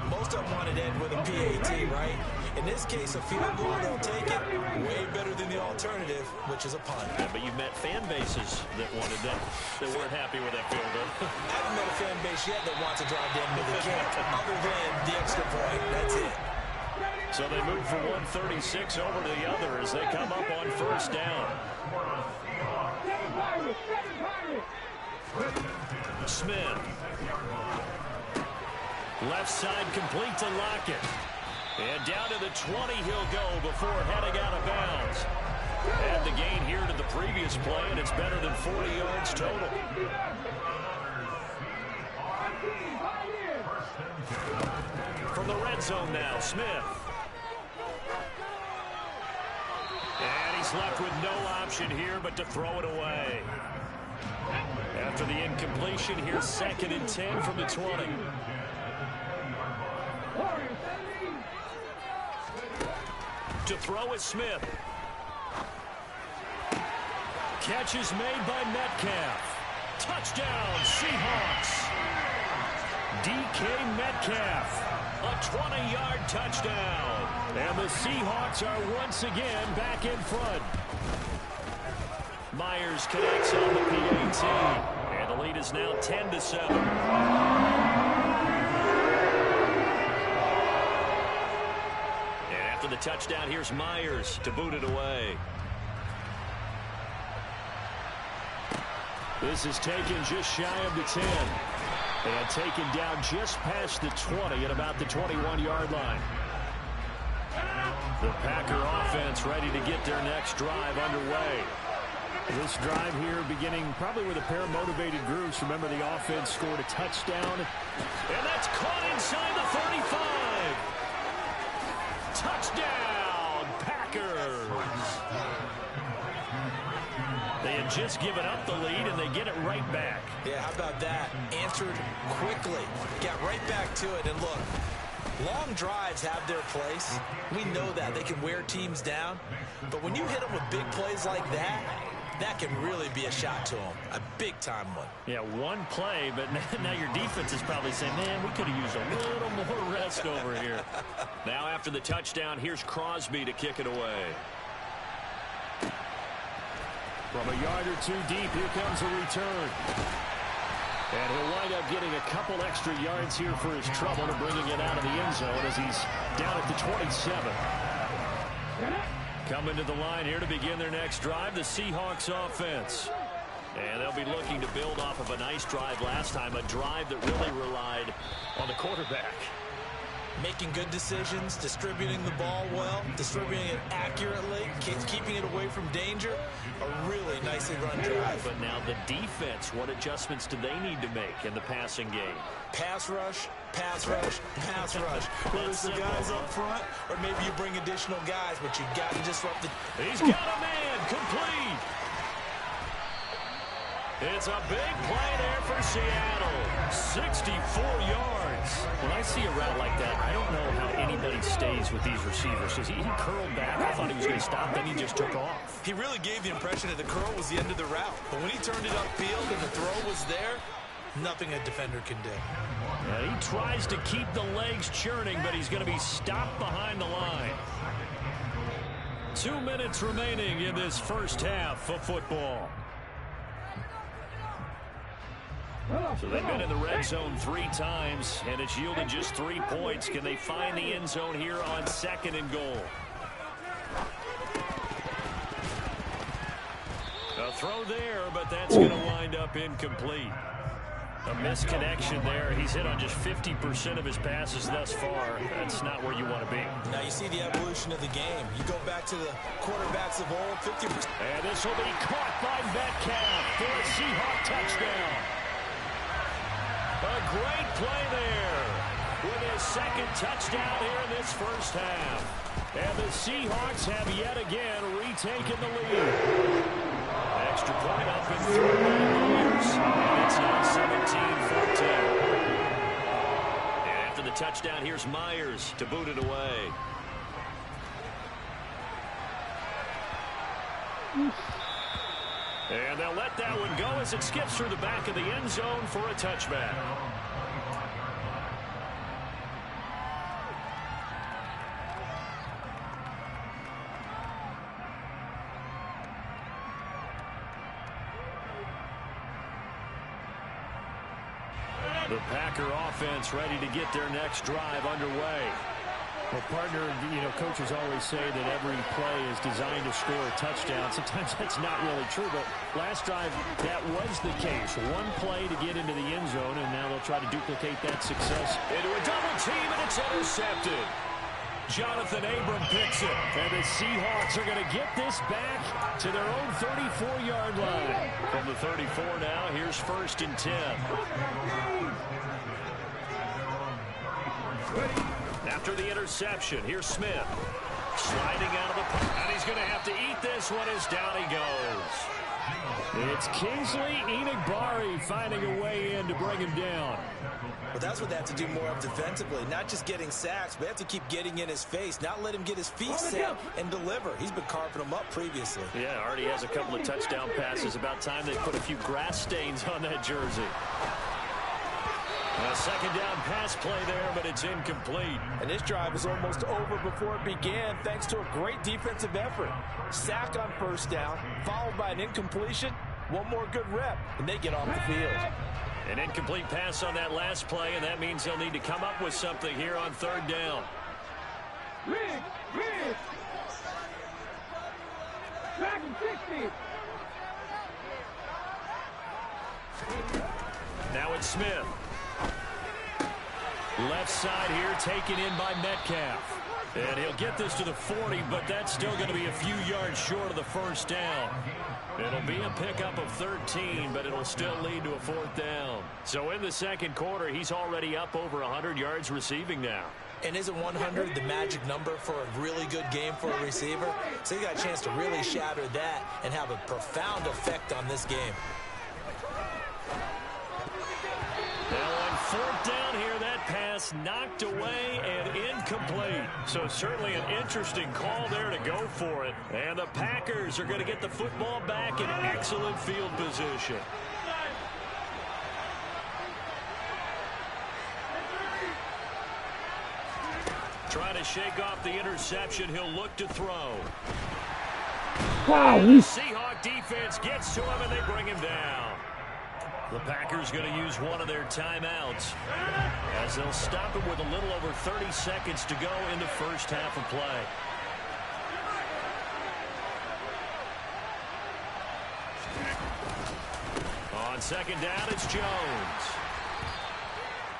Most of them wanted to end with a PAT, right? In this case, a field goal, they'll take it. Way better than the alternative, which is a punt. Yeah, but you've met fan bases that wanted that, that weren't happy with that field goal. I haven't met a fan base yet that wants to drive to end with a kick, other than the extra point. That's it. So they move from 136 over to the other as they come up on 1st down. Smith. Left side complete to Lockett. And down to the 20 he'll go before heading out of bounds. Add the gain here to the previous play, and it's better than 40 yards total. From the red zone now, Smith. And he's left with no option here but to throw it away. After the incompletion, here's 2nd and 10 from the 20. To throw is Smith. Catch is made by Metcalf. Touchdown, Seahawks. DK Metcalf, a 20-yard touchdown. And the Seahawks are once again back in front. Myers connects on the PAT. And the lead is now 10-7. And after the touchdown, here's Myers to boot it away. This is taken just shy of the 10. And taken down just past the 20 at about the 21-yard line. The Packer offense ready to get their next drive underway. This drive here beginning probably with a pair of motivated groups. Remember, the offense scored a touchdown. And that's caught inside the 35. Touchdown, Packers. They had just given up the lead, and they get it right back. Yeah, how about that? Answered quickly. Got right back to it. And look, long drives have their place. We know that. They can wear teams down. But when you hit them with big plays like that, that can really be a shot to them. A big-time one. Yeah, one play, but now your defense is probably saying, man, we could have used a little more rest over here. Now after the touchdown, here's Crosby to kick it away. From a yard or two deep, here comes a return. And he'll wind up getting a couple extra yards here for his trouble to bringing it out of the end zone as he's down at the 27. Coming to the line here to begin their next drive, the Seahawks offense. And they'll be looking to build off of a nice drive last time, a drive that really relied on the quarterback. Making good decisions, distributing the ball well, distributing it accurately, keeping it away from danger. A really nicely run drive. But now the defense, what adjustments do they need to make in the passing game? Pass rush, pass rush, pass rush. Whether it's the guys up front or maybe you bring additional guys, but you got to disrupt the... He's got a man, complete. It's a big play there for Seattle. 64 yards. When I see a route like that, I don't know how anybody stays with these receivers. Because he curled back. I thought he was going to stop. Then he just took off. He really gave the impression that the curl was the end of the route. But when he turned it upfield and the throw was there, nothing a defender can do. And he tries to keep the legs churning, but he's going to be stopped behind the line. 2 minutes remaining in this first half of football. So they've been in the red zone 3 times, and it's yielded just 3 points. Can they find the end zone here on 2nd and goal? A throw there, but that's going to wind up incomplete. A misconnection there. He's hit on just 50% of his passes thus far. That's not where you want to be. Now you see the evolution of the game. You go back to the quarterbacks of old, 50%. And this will be caught by Metcalf for a Seahawk touchdown. A great play there with his 2nd touchdown here in this first half. And the Seahawks have yet again retaken the lead. Extra point up in 3 years. And it's now 17-14. And after the touchdown, here's Myers to boot it away. And they'll let that one go as it skips through the back of the end zone for a touchback. The Packer offense ready to get their next drive underway. Well, partner, coaches always say that every play is designed to score a touchdown. Sometimes that's not really true, but last drive, that was the case. One play to get into the end zone, and now they'll try to duplicate that success. Into a double team, and it's intercepted. Jonathan Abram picks it, and the Seahawks are going to get this back to their own 34-yard line. From the 34 now, here's 1st and 10. After the interception, here's Smith. Sliding out of the pocket, and he's going to have to eat this one as down he goes. It's Kingsley Enagbari finding a way in to bring him down. But that's what they have to do more of defensively. Not just getting sacks, but they have to keep getting in his face, not let him get his feet set and deliver. He's been carving them up previously. Yeah, already has a couple of touchdown passes. About time they put a few grass stains on that jersey. A second down pass play there, but it's incomplete. And this drive was almost over before it began thanks to a great defensive effort. Sack on first down, followed by an incompletion. One more good rep, and they get off the field. An incomplete pass on that last play, and that means they'll need to come up with something here on third down. Back and 60. Now it's Smith. Left side here taken in by Metcalf. And he'll get this to the 40, but that's still going to be a few yards short of the first down. It'll be a pickup of 13, but it'll still lead to a fourth down. So in the second quarter, he's already up over 100 yards receiving now. And isn't 100 the magic number for a really good game for a receiver? So he got a chance to really shatter that and have a profound effect on this game. Now on fourth down here, that pass knocked away and incomplete. So certainly an interesting call there to go for it. And the Packers are going to get the football back in excellent field position. Trying to shake off the interception. He'll look to throw. Wow. The Seahawk defense gets to him and they bring him down. The Packers going to use one of their timeouts as they'll stop it with a little over 30 seconds to go in the first half of play. On second down, it's Jones.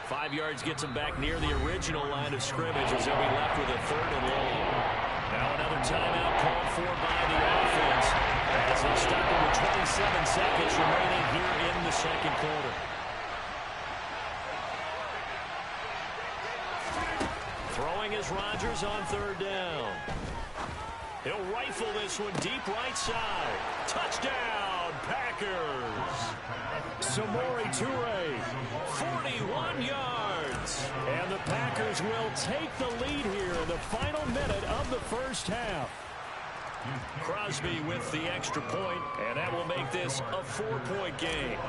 5 yards gets him back near the original line of scrimmage as they'll be left with a third and long. Now another timeout called for by the offense as they'll stop it with 27 seconds remaining here in the second quarter. Throwing is Rodgers on third down. He'll rifle this one deep right side. Touchdown, Packers. Samori Toure, 41 yards. And the Packers will take the lead here in the final minute of the first half. Crosby with the extra point, and that will make this a 4-point game.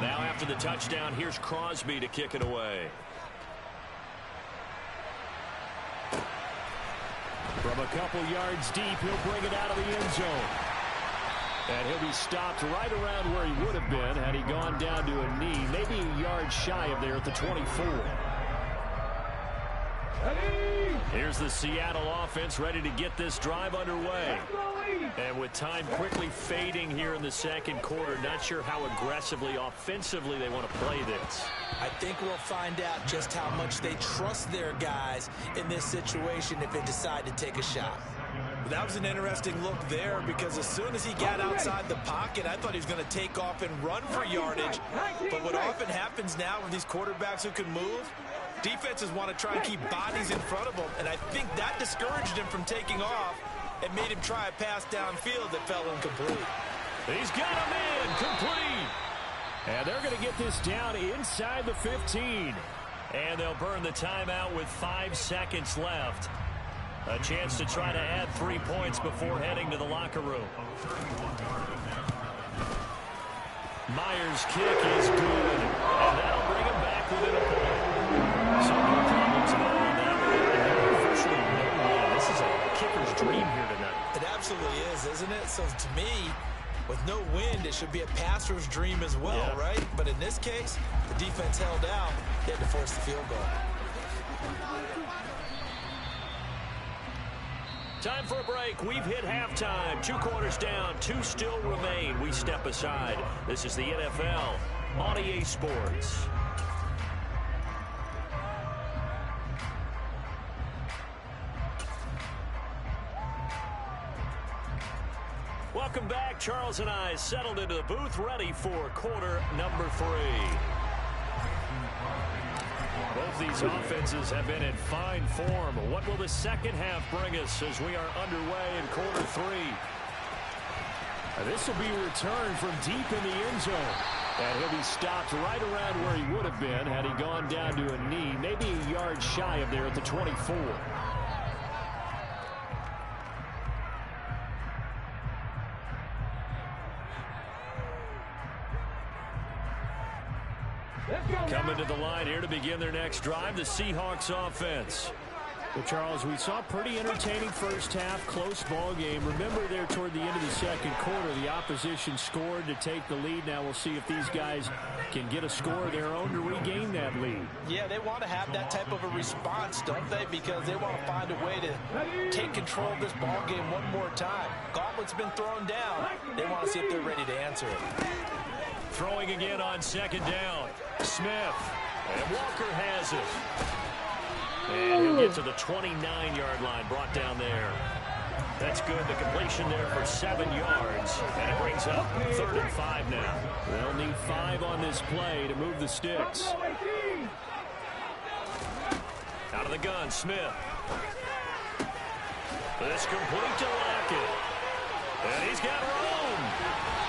Now after the touchdown, here's Crosby to kick it away. From a couple yards deep, he'll bring it out of the end zone. And he'll be stopped right around where he would have been had he gone down to a knee, maybe a yard shy of there at the 24. Here's the Seattle offense ready to get this drive underway. And with time quickly fading here in the second quarter, not sure how aggressively, offensively they want to play this. I think we'll find out just how much they trust their guys in this situation if they decide to take a shot. That was an interesting look there because as soon as he got outside the pocket, I thought he was going to take off and run for yardage. But what often happens now with these quarterbacks who can move, defenses want to try and keep bodies in front of them, and I think that discouraged him from taking off and made him try a pass downfield that fell incomplete. He's got him in, complete. And they're going to get this down inside the 15. And they'll burn the timeout with 5 seconds left. A chance to try to add 3 points before heading to the locker room. Myers' kick is good, and that'll bring him back within a point. So no problems at all on that one. Officially no win. This is a kicker's dream here tonight. It absolutely is, isn't it? So to me, with no wind, it should be a passer's dream as well, yeah. Right? But in this case, the defense held out. They had to force the field goal. Time for a break. We've hit halftime. 2 quarters down. 2 still remain. We step aside. This is the NFL on EA Sports. Welcome back. Charles and I settled into the booth, ready for quarter number 3. Both these offenses have been in fine form. What will the second half bring us as we are underway in quarter 3? This will be a return from deep in the end zone. And he'll be stopped right around where he would have been had he gone down to a knee, maybe a yard shy of there at the 24. Coming to the line here to begin their next drive, the Seahawks offense. Well, Charles, we saw a pretty entertaining first half, close ball game. Remember there toward the end of the second quarter, the opposition scored to take the lead. Now we'll see if these guys can get a score of their own to regain that lead. Yeah, they want to have that type of a response, don't they? Because they want to find a way to take control of this ball game one more time. Gauntlet's been thrown down. They want to see if they're ready to answer it. Throwing again on second down. Smith. And Walker has it. And he'll get to the 29-yard line, brought down there. That's good. The completion there for 7 yards. And it brings up 3rd and 5 now. They'll need 5 on this play to move the sticks. Out of the gun, Smith. This complete to Lockett. And he's got room.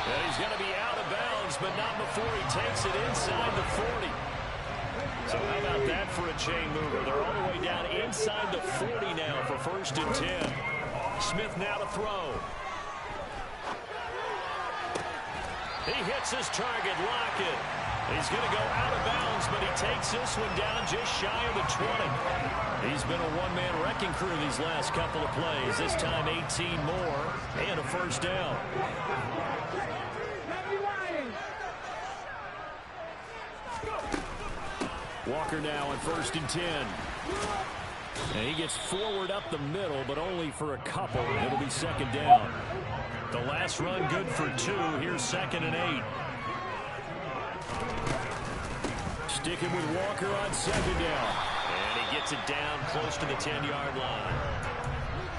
And he's going to be out of bounds, but not before he takes it inside the 40. So how about that for a chain mover? They're all the way down inside the 40 now for 1st and 10. Smith now to throw. He hits his target, Lockett. He's going to go out of bounds, but he takes this one down just shy of the 20. He's been a one-man wrecking crew these last couple of plays. This time 18 more and a 1st down. Walker now on 1st and 10. And he gets forward up the middle, but only for a couple. It'll be 2nd down. The last run good for 2. Here's 2nd and 8. Sticking with Walker on 2nd down. And he gets it down close to the 10-yard line.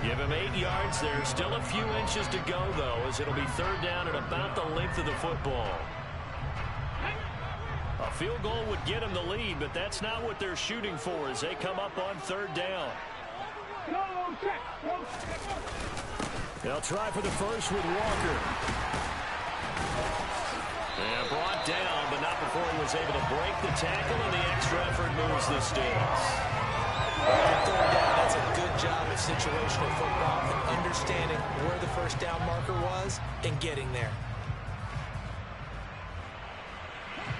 Give him 8 yards there. Still a few inches to go, though, as it'll be 3rd down at about the length of the football. A field goal would get him the lead, but that's not what they're shooting for as they come up on 3rd down. They'll try for the first with Walker. And brought down, but not before he was able to break the tackle, and the extra effort moves the sticks. On 3rd down, that's a good job of situational football and understanding where the 1st down marker was and getting there.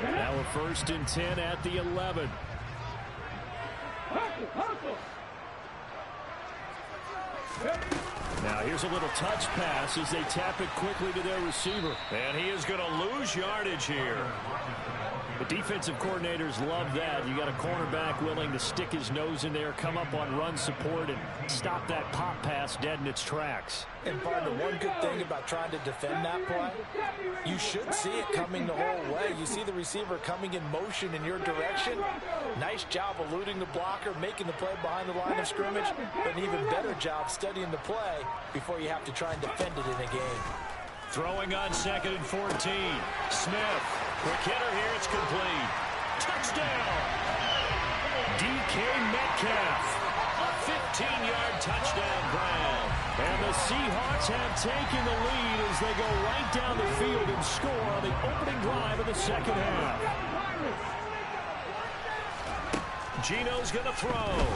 Now a 1st and 10 at the 11. Now here's a little touch pass as they tap it quickly to their receiver. And he is going to lose yardage here. The defensive coordinators love that. You got a cornerback willing to stick his nose in there, come up on run support, and stop that pop pass dead in its tracks. And partner, one good thing about trying to defend that play, you should see it coming the whole way. You see the receiver coming in motion in your direction. Nice job eluding the blocker, making the play behind the line of scrimmage, but an even better job studying the play before you have to try and defend it in a game. Throwing on 2nd and 14. Smith. Quick hitter here. It's complete. Touchdown. DK Metcalf. A 15-yard touchdown grab. And the Seahawks have taken the lead as they go right down the field and score on the opening drive of the 2nd half. Gino's going to throw.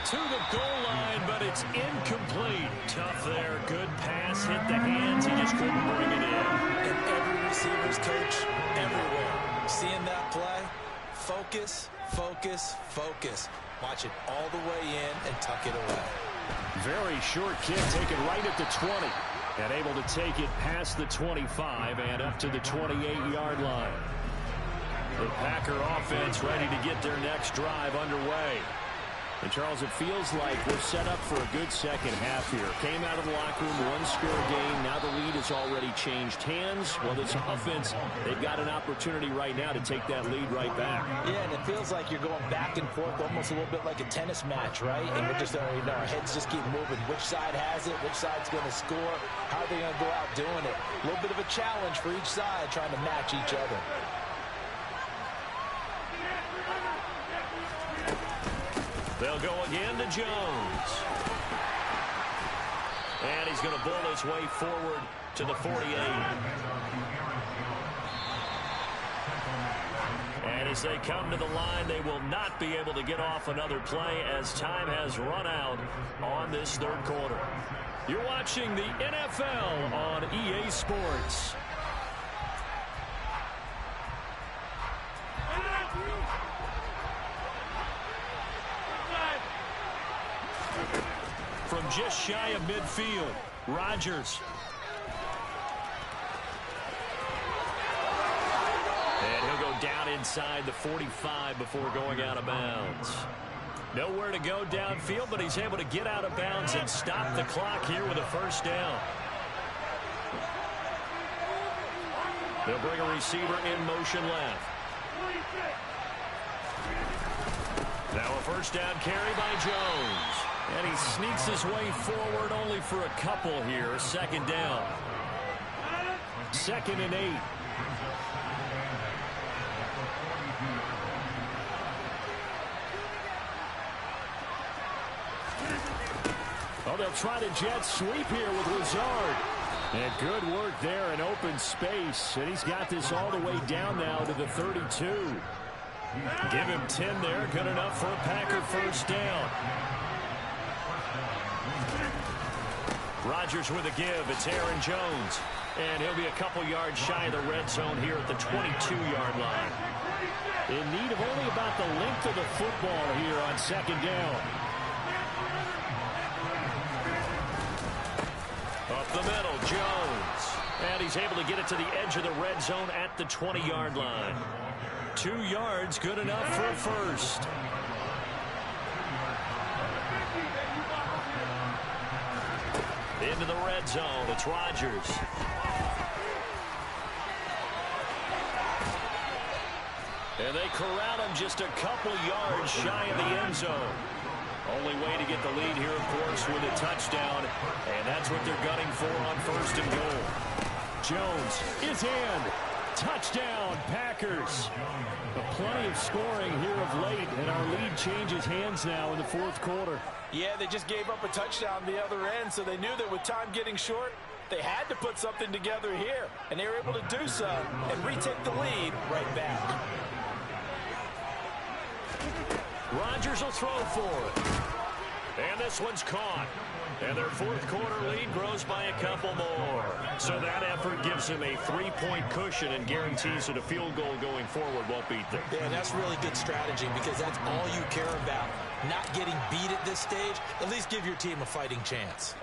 To the goal line, but it's incomplete. Tough there. Good pass. Hit the hands. He just couldn't bring it in. And every receiver's coach everywhere. Seeing that play, focus, focus, focus. Watch it all the way in and tuck it away. Very short kick taken right at the 20. And able to take it past the 25 and up to the 28-yard line. The Packer offense ready to get their next drive underway. And, Charles, it feels like we're set up for a good second half here. Came out of the locker room, one-score game. Now the lead has already changed hands. Well, this offense, they've got an opportunity right now to take that lead right back. Yeah, and it feels like you're going back and forth almost a little bit like a tennis match, right? And we're just, our heads just keep moving. Which side has it? Which side's going to score? How are they going to go out doing it? A little bit of a challenge for each side trying to match each other. They'll go again to Jones. And he's going to bull his way forward to the 48. And as they come to the line, they will not be able to get off another play as time has run out on this third quarter. You're watching the NFL on EA Sports. From just shy of midfield, Rodgers. And he'll go down inside the 45 before going out of bounds. Nowhere to go downfield, but he's able to get out of bounds and stop the clock here with a first down. They'll bring a receiver in motion left. Now a first down carry by Jones. And he sneaks his way forward only for a couple here. Second down. 2nd and 8. Oh, they'll try to jet sweep here with Lazard. And good work there in open space. And he's got this all the way down now to the 32. Give him 10 there. Good enough for a Packer first down. Rodgers with a give. It's Aaron Jones. And he'll be a couple yards shy of the red zone here at the 22-yard line. In need of only about the length of the football here on second down. Up the middle, Jones. And he's able to get it to the edge of the red zone at the 20-yard line. 2 yards, good enough for a first. Into the red zone, it's Rodgers. And they corral him just a couple yards shy of the end zone. Only way to get the lead here, of course, with a touchdown. And that's what they're gunning for on 1st and goal. Jones is in. Touchdown, Packers. Plenty of scoring here of late, and our lead changes hands now in the 4th quarter. Yeah, they just gave up a touchdown the other end, so they knew that with time getting short, they had to put something together here, and they were able to do so and retake the lead right back. Rodgers will throw for it. And this one's caught. And their 4th quarter lead grows by a couple more. So that effort gives him a 3-point cushion and guarantees that a field goal going forward won't beat them. Yeah, that's really good strategy because that's all you care about. Not getting beat at this stage, at least give your team a fighting chance.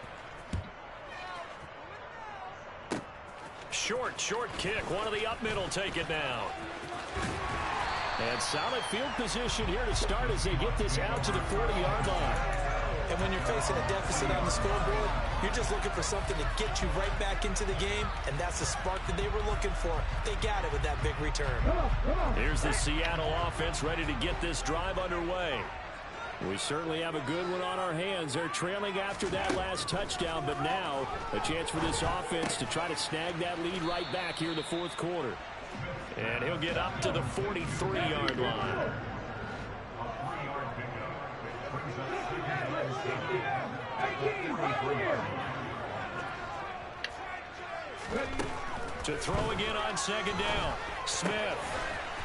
Short kick. One of the up middle take it now. And solid field position here to start as they get this out to the 40-yard line. And when you're facing a deficit on the scoreboard, you're just looking for something to get you right back into the game, and that's the spark that they were looking for. They got it with that big return. Here's the Seattle offense ready to get this drive underway. We certainly have a good one on our hands. They're trailing after that last touchdown, but now a chance for this offense to try to snag that lead right back here in the 4th quarter. And he'll get up to the 43-yard line. To throw again on 2nd down. Smith.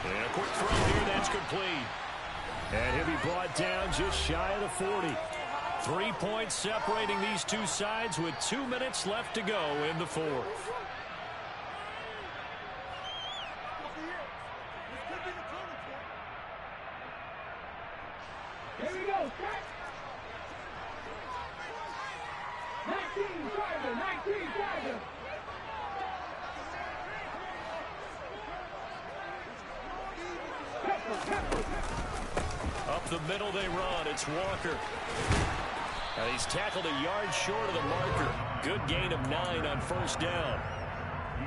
And a quick throw here, that's complete. And he'll be brought down just shy of the 40. 3 points separating these two sides with 2 minutes left to go in the 4th. Here we go, set. 19 driver, 19 driver. Up the middle they run. It's Walker. And he's tackled a yard short of the marker. Good gain of 9 on 1st down.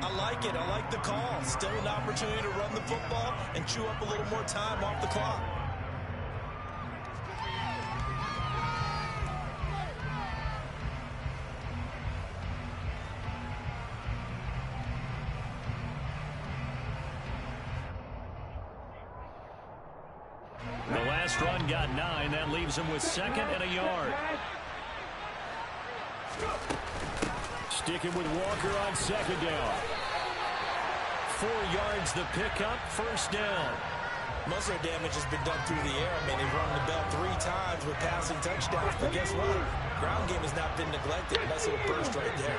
I like it. I like the call. Still an opportunity to run the football and chew up a little more time off the clock. The last run got 9. That leaves him with 2nd and a yard. Sticking with Walker on second down. 4 yards the pickup, first down. Most of their damage has been done through the air. I mean, they've run the bell 3 times with passing touchdowns. But guess what? Ground game has not been neglected. Nice little burst right there.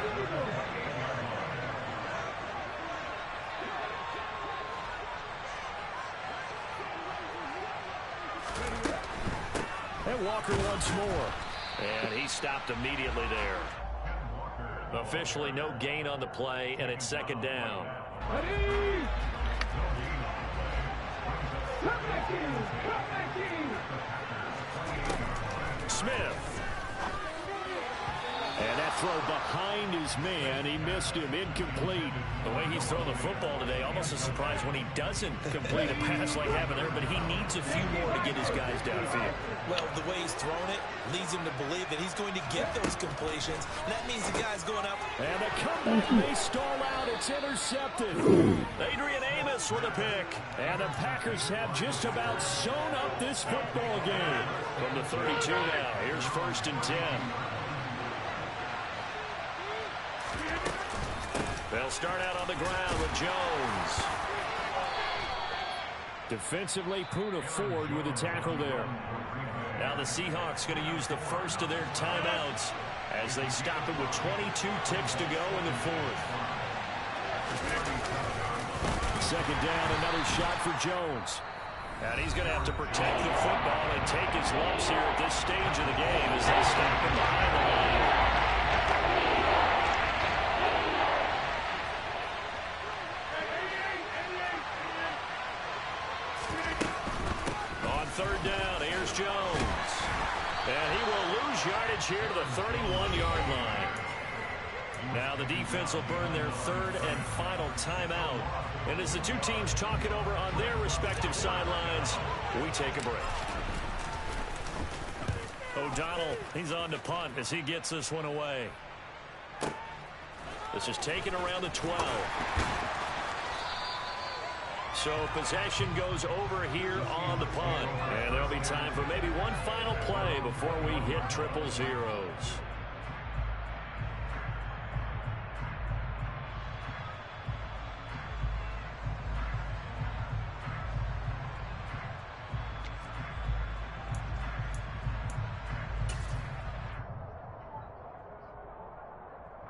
And Walker once more. And he stopped immediately there. Officially no gain on the play, and it's second down. Smith. And that throw behind his man. He missed him. Incomplete. The way he's throwing the football today, almost a surprise when he doesn't complete a pass like happened there, but he needs a few more to get his guys downfield. Well, the way he's thrown it leads him to believe that he's going to get those completions. And that means the guy's going up. And the comeback may stall out. It's intercepted. Adrian Amos with a pick. And the Packers have just about sewn up this football game. From the 32 now, here's 1st and 10. They'll start out on the ground with Jones. Defensively, Poona Ford with a tackle there. Now the Seahawks going to use the first of their timeouts as they stop it with 22 ticks to go in the 4th. Second down, another shot for Jones. And he's going to have to protect the football and take his lumps here at this stage of the game as they stop him behind the line. Third down, here's Jones. And he will lose yardage here to the 31-yard line. Now the defense will burn their 3rd and final timeout. And as the two teams talk it over on their respective sidelines, we take a break. O'Donnell, he's on to punt as he gets this one away. This is taken around the 12. So possession goes over here on the punt. And there'll be time for maybe one final play before we hit 000.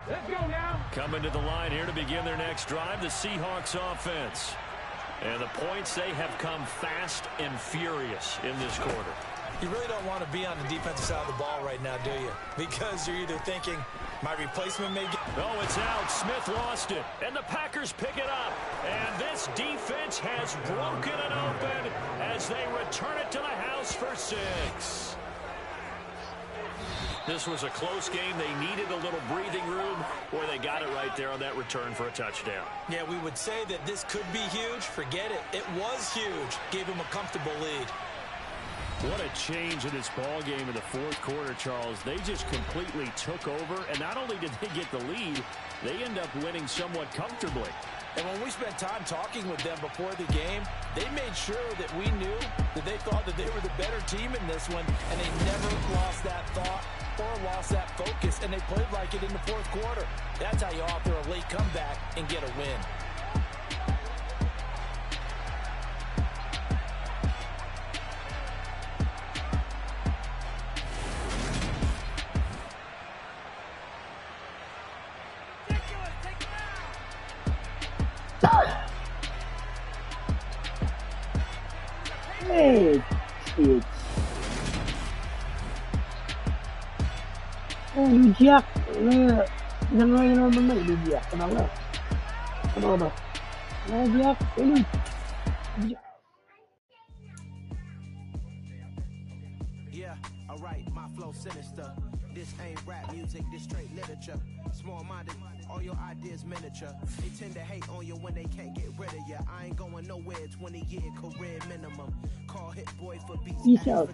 Let's go now. Coming to the line here to begin their next drive, the Seahawks offense. And the points, they have come fast and furious in this quarter. You really don't want to be on the defensive side of the ball right now, do you? Because you're either thinking, my replacement may get... Oh, it's out. Smith lost it. And the Packers pick it up. And this defense has broken it open as they return it to the house for 6. This was a close game. They needed a little breathing room, or they got it right there on that return for a touchdown. Yeah, we would say that this could be huge. Forget it. It was huge. Gave him a comfortable lead. What a change in this ball game in the 4th quarter, Charles. They just completely took over, and not only did they get the lead, they end up winning somewhat comfortably. And when we spent time talking with them before the game, they made sure that we knew that they thought that they were the better team in this one, and they never lost that thought or lost that focus, and they played like it in the 4th quarter. That's how you author a late comeback and get a win. Hey, shit. Oh, lu Jack. Yang lain orang menang lu Jack. Kenapa? Kenapa? Nah, Jack. Ini. Jack. Yeah, alright, my flow sinister. This ain't rap music, this straight literature. Small-minded, all your ideas miniature. They tend to hate on you when they can't get rid of you. I ain't going nowhere, 20-year career minimum. Call Hit Boy for beats. Peace out.